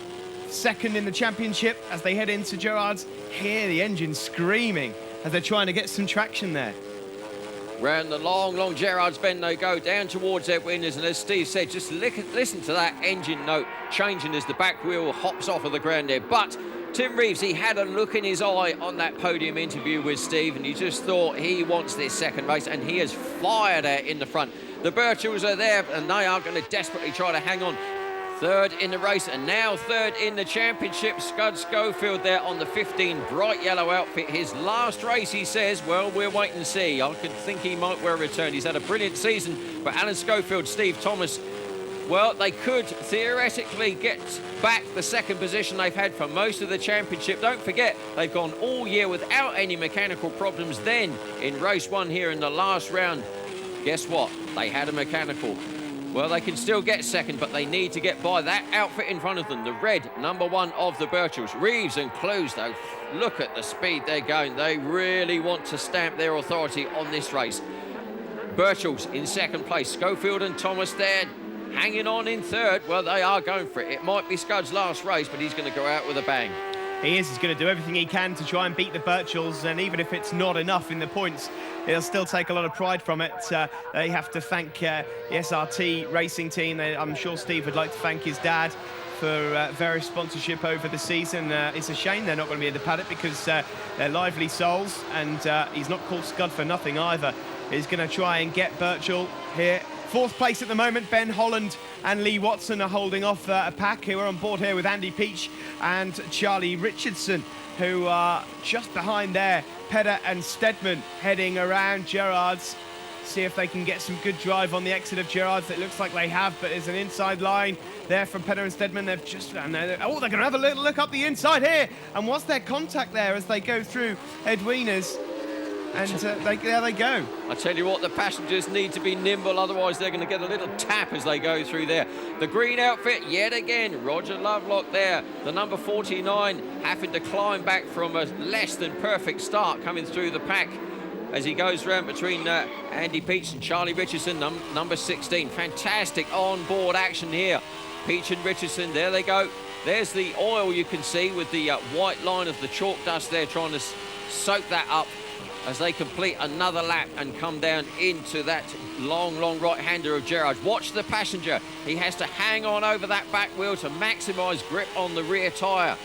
[SPEAKER 2] second in the championship as they head into Gerrard's. Hear the engine screaming as they're trying to get some traction there.
[SPEAKER 1] Round the long Gerrard's Bend they go, down towards their winners, and as Steve said, just listen to that engine note changing as the back wheel hops off of the ground there. But Tim Reeves, he had a look in his eye on that podium interview with Steve, and you just thought he wants this second race, and he has fired out in the front. The Birchalls are there, and they are going to desperately try to hang on. Third in the race and now third in the championship. Scud Schofield there on the 15 bright yellow outfit. His last race, he says. Well, we'll wait and see. I could think he might well return. He's had a brilliant season. But Alan Schofield, Steve Thomas, well, they could theoretically get back the second position they've had for most of the championship. Don't forget, they've gone all year without any mechanical problems. Then in race 1 here in the last round, guess what? They had a mechanical. Well, they can still get second, but they need to get by that outfit in front of them. The red, number 1 of the Birchells. Reeves and Clues, though, look at the speed they're going. They really want to stamp their authority on this race. Birchells in second place. Schofield and Thomas there hanging on in third. Well, they are going for it. It might be Scud's last race, but he's going to go out with a bang.
[SPEAKER 2] He is. He's going to do everything he can to try and beat the Birchells, and even if it's not enough in the points, he'll still take a lot of pride from it. They have to thank the SRT racing team. I'm sure Steve would like to thank his dad for various sponsorship over the season. It's a shame they're not going to be in the paddock because they're lively souls, and he's not called Scud for nothing either. He's going to try and get Birchall here. Fourth place at the moment, Ben Holland and Lee Watson are holding off a pack who are on board here with Andy Peach and Charlie Richardson, who are just behind there. Pedder and Stedman heading around Gerrards. See if they can get some good drive on the exit of Gerrards. It looks like they have, but there's an inside line there from Pedder and Stedman. They've just, they're going to have a little look up the inside here. And what's their contact there as they go through Edwina's? And there they go.
[SPEAKER 1] I tell you what, the passengers need to be nimble, otherwise they're going to get a little tap as they go through there. The green outfit, yet again, Roger Lovelock there. The number 49 having to climb back from a less than perfect start coming through the pack as he goes round between Andy Peach and Charlie Richardson, number 16. Fantastic on-board action here. Peach and Richardson, there they go. There's the oil you can see with the white line of the chalk dust there, trying to soak that up as they complete another lap and come down into that long right-hander of Gerrard. Watch the passenger. He has to hang on over that back wheel to maximise grip on the rear tyre.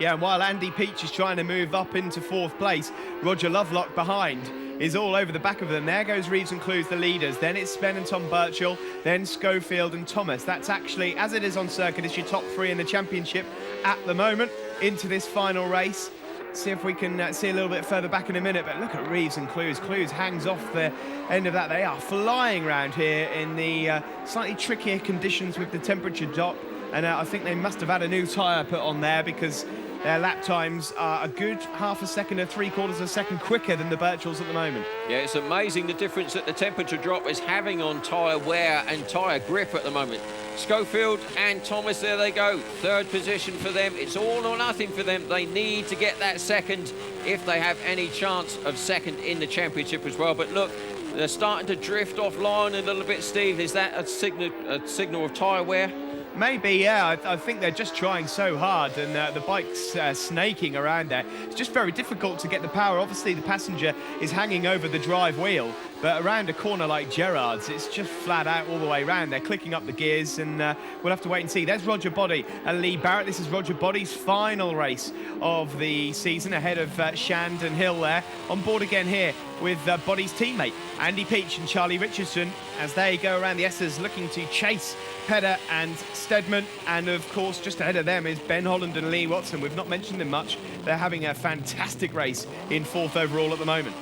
[SPEAKER 2] Yeah, and while Andy Peach is trying to move up into fourth place, Roger Lovelock behind is all over the back of them. There goes Reeves and Clues, the leaders. Then it's Ben and Tom Birchall, then Schofield and Thomas. That's actually, as it is on circuit, it's your top 3 in the championship at the moment into this final race. See if we can see a little bit further back in a minute, but look at Reeves and Clues. Clues hangs off the end of that. They are flying around here in the slightly trickier conditions with the temperature drop, and I think they must have had a new tyre put on there because their lap times are a good half a second or 3/4 a second quicker than the Birchells at the moment.
[SPEAKER 1] Yeah, it's amazing the difference that the temperature drop is having on tyre wear and tyre grip at the moment. Schofield and Thomas, there they go. Third position for them. It's all or nothing for them. They need to get that second if they have any chance of second in the championship as well. But look, they're starting to drift offline a little bit, Steve. Is that a signal of tyre wear?
[SPEAKER 2] Maybe, yeah. I think they're just trying so hard, and the bike's snaking around there. It's just very difficult to get the power. Obviously, the passenger is hanging over the drive wheel, but around a corner like Gerrard's, it's just flat out all the way around. They're clicking up the gears, and we'll have to wait and see. There's Roger Body and Lee Barrett. This is Roger Body's final race of the season, ahead of Shand and Hill there. On board again here with Body's teammate, Andy Peach and Charlie Richardson, as they go around the S's looking to chase Pedder and Stedman. And of course, just ahead of them is Ben Holland and Lee Watson. We've not mentioned them much. They're having a fantastic race in fourth overall at the moment.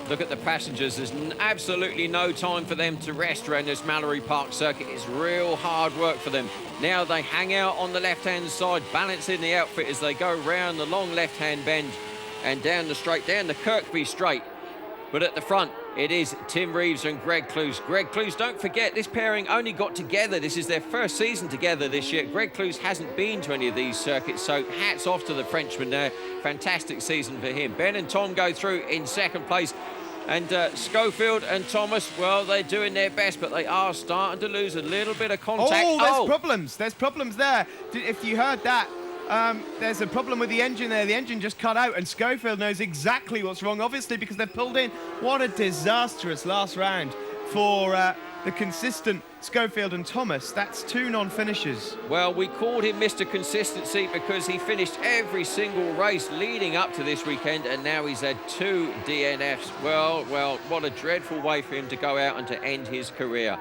[SPEAKER 1] Look at the passengers. There's absolutely no time for them to rest around this Mallory Park circuit. It's real hard work for them. Now they hang out on the left-hand side, balancing the outfit as they go round the long left-hand bend and down the straight, down the Kirkby straight. But at the front, it is Tim Reeves and Greg Clues. Greg Clues, don't forget, this pairing only got together. This is their first season together this year. Greg Clues hasn't been to any of these circuits, so hats off to the Frenchman there. Fantastic season for him. Ben and Tom go through in second place. And Schofield and Thomas, well, they're doing their best, but they are starting to lose a little bit of contact.
[SPEAKER 2] Oh, there's problems. There's problems there. If you heard that, there's a problem with the engine there. The engine just cut out, and Schofield knows exactly what's wrong, obviously, because they've pulled in. What a disastrous last round for the consistent Schofield and Thomas. That's 2 non-finishers.
[SPEAKER 1] Well, we called him Mr. Consistency because he finished every single race leading up to this weekend, and now he's had 2 DNFs. Well, what a dreadful way for him to go out and to end his career.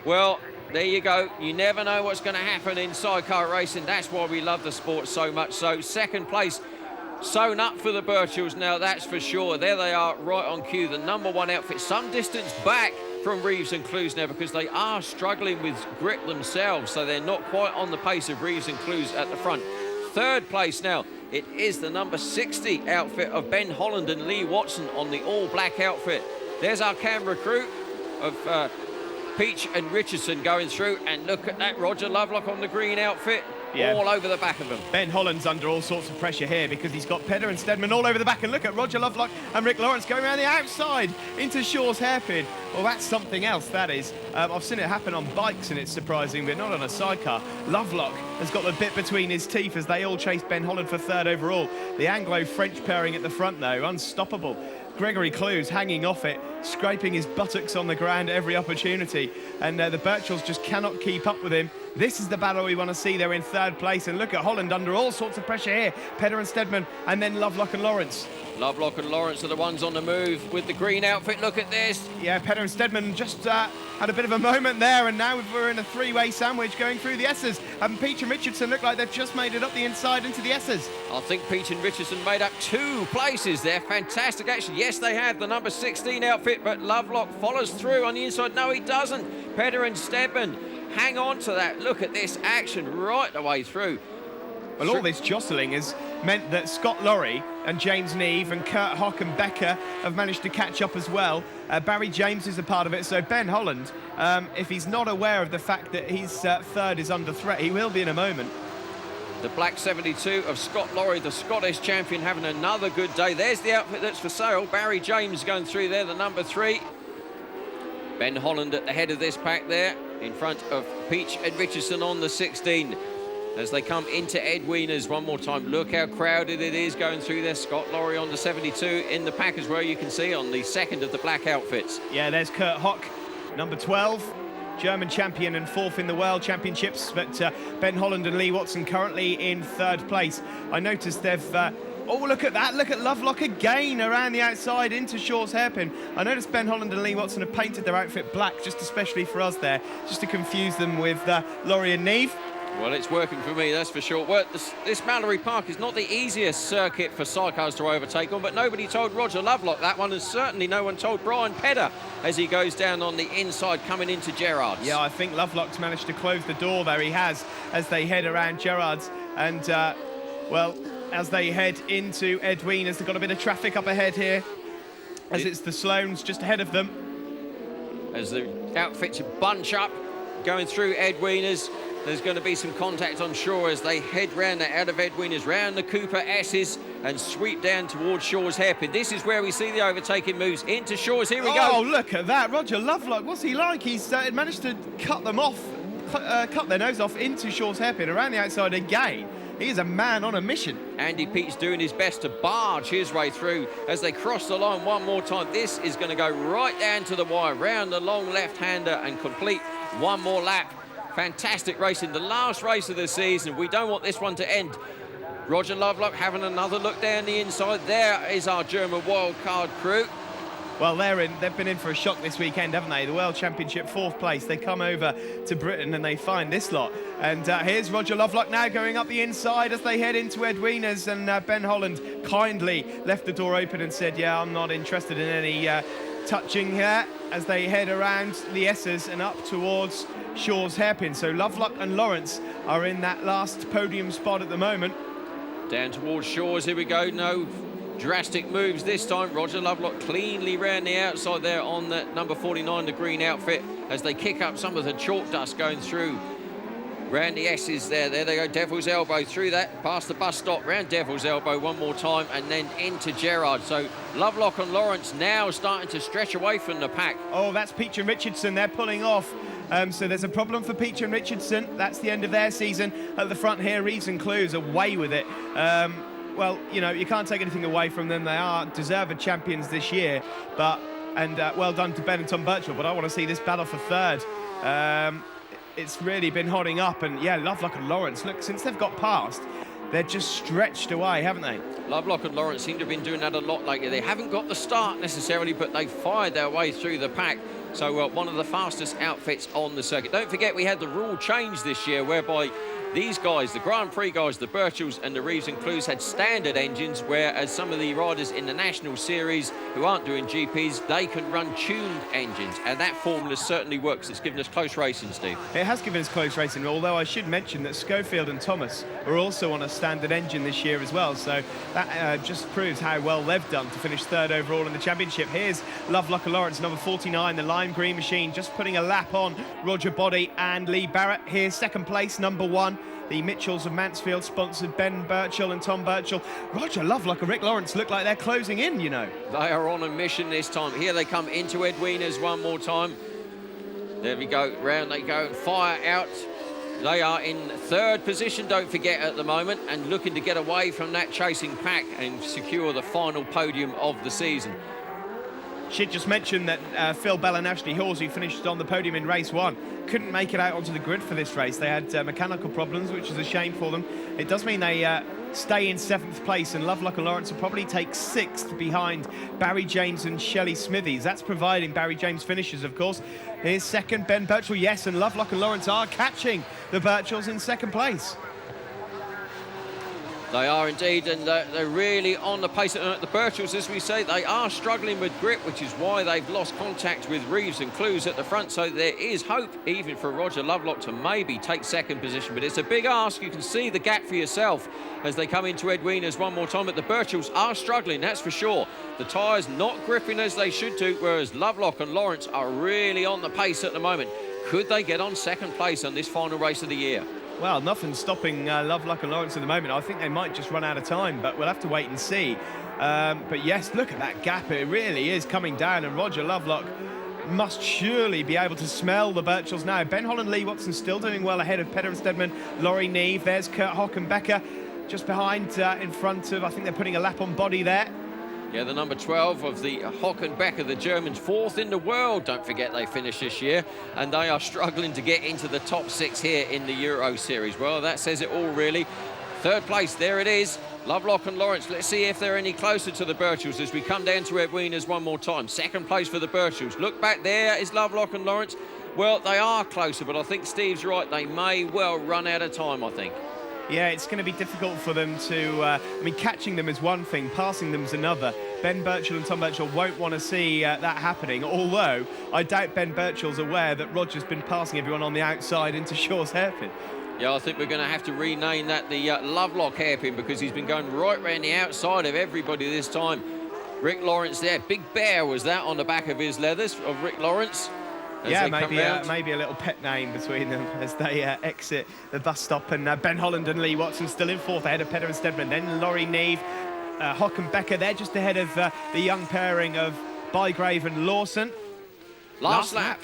[SPEAKER 1] Well, there you go. You never know what's going to happen in sidecar racing. That's why we love the sport so much. So second place sewn up for the Birchells now, that's for sure. There they are, right on cue. The #1 outfit, some distance back from Reeves and Clues now, because they are struggling with grip themselves, so they're not quite on the pace of Reeves and Clues at the front. Third place now, it is the number 60 outfit of Ben Holland and Lee Watson on the all-black outfit. There's our camera crew of Peach and Richardson going through, and look at that, Roger Lovelock on the green outfit, all over the back of them.
[SPEAKER 2] Ben Holland's under all sorts of pressure here because he's got Pedder and Steadman all over the back, and look at Roger Lovelock and Rick Lawrence going around the outside into Shaw's hairpin. Well, that's something else, that is. I've seen it happen on bikes and it's surprising, but not on a sidecar. Lovelock has got the bit between his teeth as they all chase Ben Holland for third overall. The Anglo-French pairing at the front, though, unstoppable. Gregory Clues hanging off it, scraping his buttocks on the ground at every opportunity, and the Birchells just cannot keep up with him. This is the battle we want to see. They're in third place, and look at Holland under all sorts of pressure here. Pedder and Steadman, and then Lovelock and Lawrence.
[SPEAKER 1] Lovelock and Lawrence are the ones on the move with the green outfit. Look at this.
[SPEAKER 2] Yeah, Pedder and Steadman just had a bit of a moment there, and now we're in a three-way sandwich going through the S's. And Peach and Richardson look like they've just made it up the inside into the S's.
[SPEAKER 1] I think Peach and Richardson made up 2 places there. Fantastic action. Yes, they have the number 16 outfit, but Lovelock follows through on the inside. No, he doesn't. Pedder and Steadman hang on to that. Look at this action right the way through.
[SPEAKER 2] Well, all this jostling has meant that Scott Lorry and James Neve and Kurt Hock and Becker have managed to catch up as well. Barry James is a part of it, so Ben Holland, if he's not aware of the fact that his third is under threat, he will be in a moment.
[SPEAKER 1] The black 72 of Scott Lorry, the Scottish champion, having another good day. There's the outfit that's for sale. Barry James going through there, the number 3. Ben Holland at the head of this pack there, in front of Peach and Richardson on the 16. As they come into Ed Wieners one more time. Look how crowded it is going through there. Scott Lorry on the 72 in the pack as well, you can see, on the second of the black outfits.
[SPEAKER 2] Yeah, there's Kurt Hock, number 12. German champion and 4th in the World Championships, but Ben Holland and Lee Watson currently in 3rd place. I noticed they've... oh, look at that. Look at Lovelock again around the outside into Shaw's hairpin. I noticed Ben Holland and Lee Watson have painted their outfit black, just especially for us there, just to confuse them with Laurie and Neve.
[SPEAKER 1] Well, it's working for me, that's for sure. Well, this Mallory Park is not the easiest circuit for sidecars to overtake on, but nobody told Roger Lovelock that one, and certainly no one told Brian Pedder as he goes down on the inside coming into Gerrard's.
[SPEAKER 2] Yeah, I think Lovelock's managed to close the door there. He has, as they head around Gerrard's. And, well, as they head into Ed Wieners, they've got a bit of traffic up ahead here, as it's the Sloanes just ahead of them.
[SPEAKER 1] As the outfits bunch up, going through Ed Wieners, there's going to be some contact, I'm sure, as they head round out of Ed Wieners, round the Cooper S's and sweep down towards Shaw's hairpin. This is where we see the overtaking moves into Shaw's. Here we go.
[SPEAKER 2] Oh, look at that. Roger Lovelock, what's he like? He's managed to cut them off, cut their nose off into Shaw's hairpin around the outside again. He is a man on a mission.
[SPEAKER 1] Andy Pete's doing his best to barge his way through as they cross the line one more time. This is going to go right down to the wire, round the long left-hander and complete one more lap. Fantastic racing, the last race of the season. We don't want this one to end. Roger Lovelock having another look down the inside. There is our German wild card crew.
[SPEAKER 2] Well, they've been in for a shock this weekend, haven't they? The World Championship 4th place. They come over to Britain and they find this lot. And here's Roger Lovelock now going up the inside as they head into Ed Wieners. And Ben Holland kindly left the door open and said, yeah, I'm not interested in any touching here, as they head around the S's and up towards Shaw's hairpin. So Lovelock and Lawrence are in that last podium spot at the moment.
[SPEAKER 1] Down towards Shaw's, here we go. No drastic moves this time. Roger Lovelock cleanly round the outside there on the number 49, the green outfit, as they kick up some of the chalk dust going through. Round the S's there they go, Devil's Elbow through that, past the bus stop, round Devil's Elbow one more time, and then into Gerrard. So Lovelock and Lawrence now starting to stretch away from the pack.
[SPEAKER 2] Oh, that's Peach and Richardson, they're pulling off. So there's a problem for Peach and Richardson. That's the end of their season. At the front here, Reeves and Clues away with it. Well, you know, you can't take anything away from them. They are deserved champions this year. And well done to Ben and Tom Birchall, but I want to see this battle for third. It's really been hotting up, and yeah, Lovelock and Lawrence, look, since they've got past, they're just stretched away, haven't they?
[SPEAKER 1] Lovelock and Lawrence seem to have been doing that a lot lately. They haven't got the start necessarily, but they've fired their way through the pack. So one of the fastest outfits on the circuit. Don't forget, we had the rule change this year whereby these guys, the Grand Prix guys, the Birchells and the Reeves and Clues, had standard engines, whereas some of the riders in the National Series who aren't doing GPs, they can run tuned engines, and that formula certainly works. It's given us close racing, Steve.
[SPEAKER 2] It has given us close racing, although I should mention that Schofield and Thomas are also on a standard engine this year as well, so that just proves how well they've done to finish third overall in the championship. Here's Lovelock and Lawrence, number 49, the lime green machine, just putting a lap on Roger Body and Lee Barrett. Here's second place, number 1. The Mitchells of Mansfield sponsored Ben Birchall and Tom Birchall. Roger Lovelock and Rick Lawrence look like they're closing in, you know.
[SPEAKER 1] They are on a mission this time. Here they come into Edwinas one more time. There we go, round they go, fire out. They are in third position, don't forget, at the moment, and looking to get away from that chasing pack and secure the final podium of the season.
[SPEAKER 2] Should just mention that Phil Bell and Ashley Hawes, who finished on the podium in race 1, couldn't make it out onto the grid for this race. They had mechanical problems, which is a shame for them. It does mean they stay in 7th place, and Lovelock and Lawrence will probably take 6th behind Barry James and Shelley Smithies. That's providing Barry James finishes, of course. Here's second, Ben Birchall, yes, and Lovelock and Lawrence are catching the Birchalls in 2nd place.
[SPEAKER 1] They are indeed, and they're really on the pace. The Birchalls, as we say, they are struggling with grip, which is why they've lost contact with Reeves and Clues at the front. So there is hope even for Roger Lovelock to maybe take 2nd position, but it's a big ask. You can see the gap for yourself as they come into Edwinas one more time. But the Birchalls are struggling, that's for sure. The tyres not gripping as they should do, whereas Lovelock and Lawrence are really on the pace at the moment. Could they get on 2nd place on this final race of the year?
[SPEAKER 2] Well, nothing's stopping Lovelock and Lawrence at the moment. I think they might just run out of time, but we'll have to wait and see. But yes, look at that gap. It really is coming down, and Roger Lovelock must surely be able to smell the Birchalls now. Ben Holland, Lee Watson still doing well ahead of Petter and Stedman, Laurie Neve. There's Kurt Hockenbecker just behind in front of, I think they're putting a lap on Body there.
[SPEAKER 1] Yeah, the number 12 of the Hockenbecker, the Germans, 4th in the world. Don't forget they finished this year, and they are struggling to get into the top 6 here in the Euro Series. Well, that says it all, really. 3rd place, there it is. Lovelock and Lawrence. Let's see if they're any closer to the Birchalls as we come down to Edwinas one more time. 2nd place for the Birchalls. Look back, there is Lovelock and Lawrence. Well, they are closer, but I think Steve's right. They may well run out of time, I think.
[SPEAKER 2] Yeah, it's going to be difficult for them to... I mean, catching them is one thing, passing them is another. Ben Birchall and Tom Birchall won't want to see that happening, although I doubt Ben Birchall's aware that Roger's been passing everyone on the outside into Shaw's hairpin.
[SPEAKER 1] Yeah, I think we're going to have to rename that the Lovelock hairpin, because he's been going right round the outside of everybody this time. Rick Lawrence there. Big Bear was that on the back of his leathers of Rick Lawrence.
[SPEAKER 2] Yeah, maybe a little pet name between them as they exit the bus stop. And Ben Holland and Lee Watson still in 4th ahead of Petter and Stedman. Then Laurie Neve, Hockenbecker there just ahead of the young pairing of Bygrave and Lawson.
[SPEAKER 1] Last lap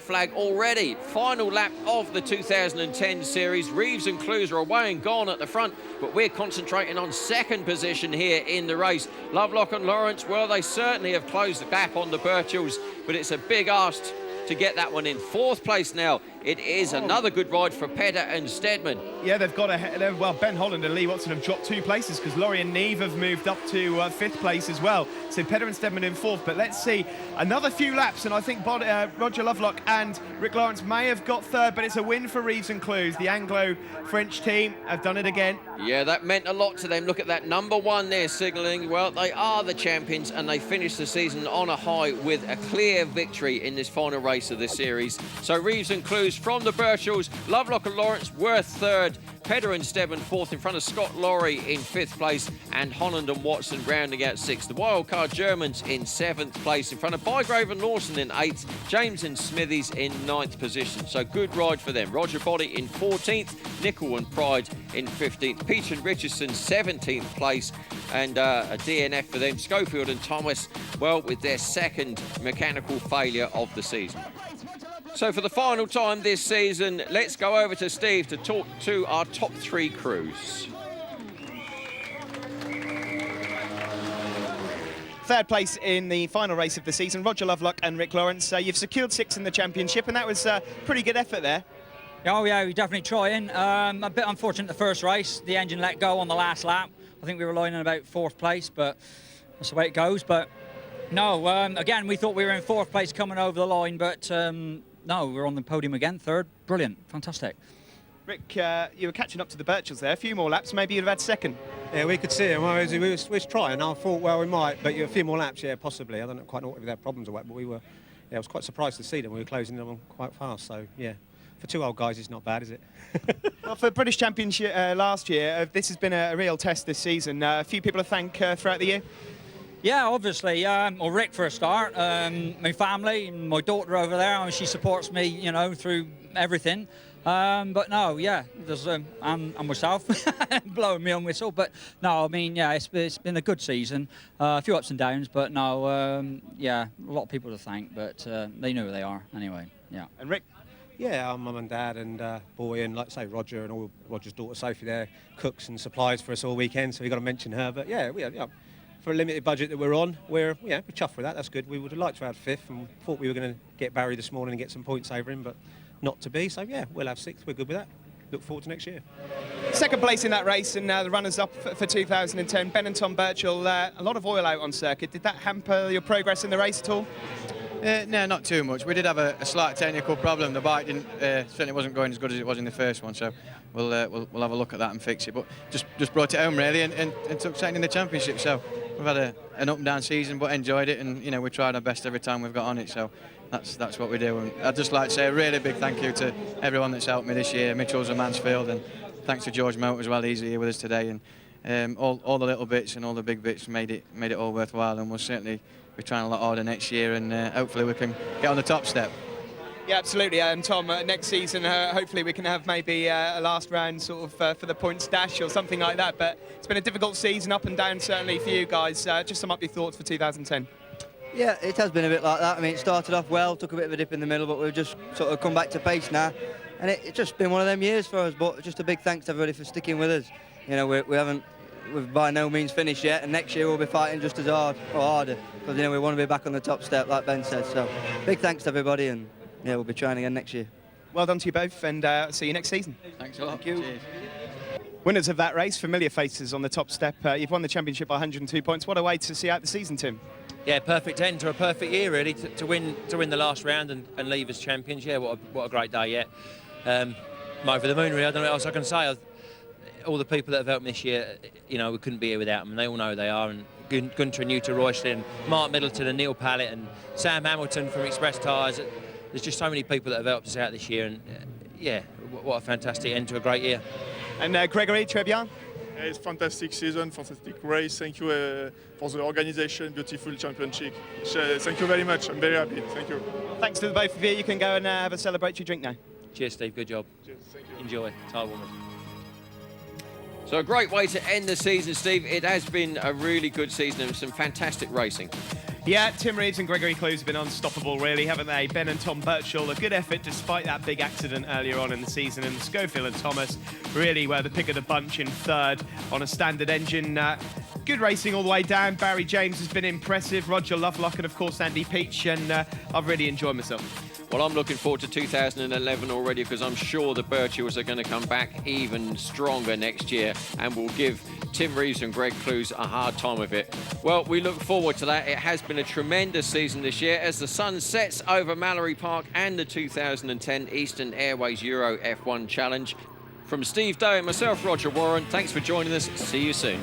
[SPEAKER 1] flag already. Final lap of the 2010 series. Reeves and Clues are away and gone at the front, but we're concentrating on 2nd position here in the race. Lovelock and Lawrence, well, they certainly have closed the gap on the Birchalls, but it's a big ask to get that one in. 4th place now. It is another good ride for Petter and Stedman.
[SPEAKER 2] Yeah, they've got well, Ben Holland and Lee Watson have dropped 2 places because Laurie and Neve have moved up to 5th place as well. So Petter and Stedman in 4th, but let's see another few laps, and I think Roger Lovelock and Rick Lawrence may have got 3rd, but it's a win for Reeves and Clues. The Anglo-French team have done it again.
[SPEAKER 1] Yeah, that meant a lot to them. Look at that number 1 there signalling. Well, they are the champions, and they finished the season on a high with a clear victory in this final race of the series. So Reeves and Clues from the Birchalls, Lovelock and Lawrence were 3rd, Petter and Stedman 4th in front of Scott Laurie in 5th place, and Holland and Watson rounding out 6th. The Wildcard Germans in 7th place in front of Bygrave and Lawson in 8th, James and Smithies in 9th position. So good ride for them. Roger Body in 14th, Nickel and Pride in 15th, Peach and Richardson 17th place, and a DNF for them. Schofield and Thomas, well, with their 2nd mechanical failure of the season. So for the final time this season, let's go over to Steve to talk to our top 3 crews.
[SPEAKER 2] 3rd place in the final race of the season, Roger Lovelock and Rick Lawrence. You've secured 6th in the championship, and that was a pretty good effort there.
[SPEAKER 12] Oh yeah, we're definitely trying. A bit unfortunate the first race. The engine let go on the last lap. I think we were lying in about 4th place, but that's the way it goes. But No, again, we thought we were in 4th place coming over the line, but no, we're on the podium again, 3rd. Brilliant, fantastic.
[SPEAKER 2] Rick, you were catching up to the Birchells there. A few more laps, maybe you'd have had 2nd.
[SPEAKER 13] Yeah, we could see it. We was trying. I thought, well, we might, but a few more laps, yeah, possibly. I don't quite know if they had problems or what, but we were. Yeah, I was quite surprised to see them. We were closing them on quite fast. So yeah, for 2 old guys, it's not bad, is it?
[SPEAKER 2] Well, for British Championship last year, this has been a real test this season. A few people to thank throughout the year.
[SPEAKER 12] Yeah, obviously. Well, Rick for a start. My family, my daughter over there, she supports me, you know, through everything. But no, yeah, there's and myself blowing me on whistle. But no, I mean, yeah, it's been a good season. A few ups and downs, but no, yeah, a lot of people to thank. But they know who they are anyway. Yeah.
[SPEAKER 2] And Rick.
[SPEAKER 13] Yeah, our mum and dad and boy and, like I say, Roger and all Roger's daughter Sophie there cooks and supplies for us all weekend, so we got to mention her. But yeah, for a limited budget that we're on, we're chuffed with that. That's good. We would have liked to have 5th and thought we were going to get Barry this morning and get some points over him, but not to be. So yeah, we'll have 6th. We're good with that. Look forward to next year.
[SPEAKER 2] 2nd place in that race, and the runners-up for 2010, Ben and Tom Birchall. A lot of oil out on circuit. Did that hamper your progress in the race at all?
[SPEAKER 6] No, not too much. We did have a slight technical problem. The bike certainly wasn't going as good as it was in the first one, so we'll have a look at that and fix it. But just brought it home really and took second in the championship. So we've had an up and down season, but enjoyed it, and we tried our best every time we've got on it. So that's what we do. And I'd just like to say a really big thank you to everyone that's helped me this year, Mitchells and Mansfield, and thanks to George Moat as well. He's here with us today, and all the little bits and all the big bits made it all worthwhile, and we'll certainly be trying a lot harder next year, and hopefully we can get on the top step.
[SPEAKER 2] Yeah, absolutely. And Tom, next season, hopefully we can have maybe a last round sort of for the points dash or something like that. But it's been a difficult season, up and down certainly for you guys. Just sum up your thoughts for 2010.
[SPEAKER 7] Yeah, it has been a bit like that. I mean, it started off well, took a bit of a dip in the middle, but we've just sort of come back to pace now. And it's just been one of them years for us, but just a big thanks to everybody for sticking with us. We've by no means finished yet, and next year we'll be fighting just as hard or harder, because we want to be back on the top step, like Ben said. So big thanks to everybody, and yeah, we'll be trying again next year.
[SPEAKER 2] Well done to you both, and see you next season.
[SPEAKER 6] Thanks a lot.
[SPEAKER 7] Thank you.
[SPEAKER 6] Cheers.
[SPEAKER 2] Winners of that race, familiar faces on the top step. You've won the championship by 102 points. What a way to see out the season, Tim.
[SPEAKER 10] Yeah, perfect end to a perfect year, really, to win the last round and leave as champions. Yeah, what a great day, yeah. I'm over the moon, really. I don't know what else I can say. All the people that have helped me this year, we couldn't be here without them. They all know who they are. And Gunter and Uta Royston, Mark Middleton and Neil Pallett and Sam Hamilton from Express Tyres. There's just so many people that have helped us out this year. And yeah, what a fantastic end to a great year.
[SPEAKER 2] And Gregory, très bien.
[SPEAKER 11] It's a fantastic season, fantastic race. Thank you for the organisation, beautiful championship. Thank you very much. I'm very happy. Thank you.
[SPEAKER 2] Thanks to the both of you. You can go and have a celebratory drink now.
[SPEAKER 10] Cheers, Steve. Good job.
[SPEAKER 11] Cheers. Thank you.
[SPEAKER 10] Enjoy. Tyre warmers.
[SPEAKER 1] So a great way to end the season, Steve. It has been a really good season and some fantastic racing.
[SPEAKER 2] Yeah, Tim Reeves and Gregory Clues have been unstoppable, really, haven't they? Ben and Tom Birchall, a good effort despite that big accident earlier on in the season. And Schofield and Thomas really were the pick of the bunch in 3rd on a standard engine. Good racing all the way down. Barry James has been impressive. Roger Lovelock and, of course, Andy Peach. And I've really enjoyed myself.
[SPEAKER 1] Well, I'm looking forward to 2011 already, because I'm sure the Birchells are going to come back even stronger next year and will give Tim Reeves and Greg Clues a hard time of it. Well, we look forward to that. It has been a tremendous season this year as the sun sets over Mallory Park and the 2010 Eastern Airways Euro F1 Challenge. From Steve Day and myself, Roger Warren, thanks for joining us. See you soon.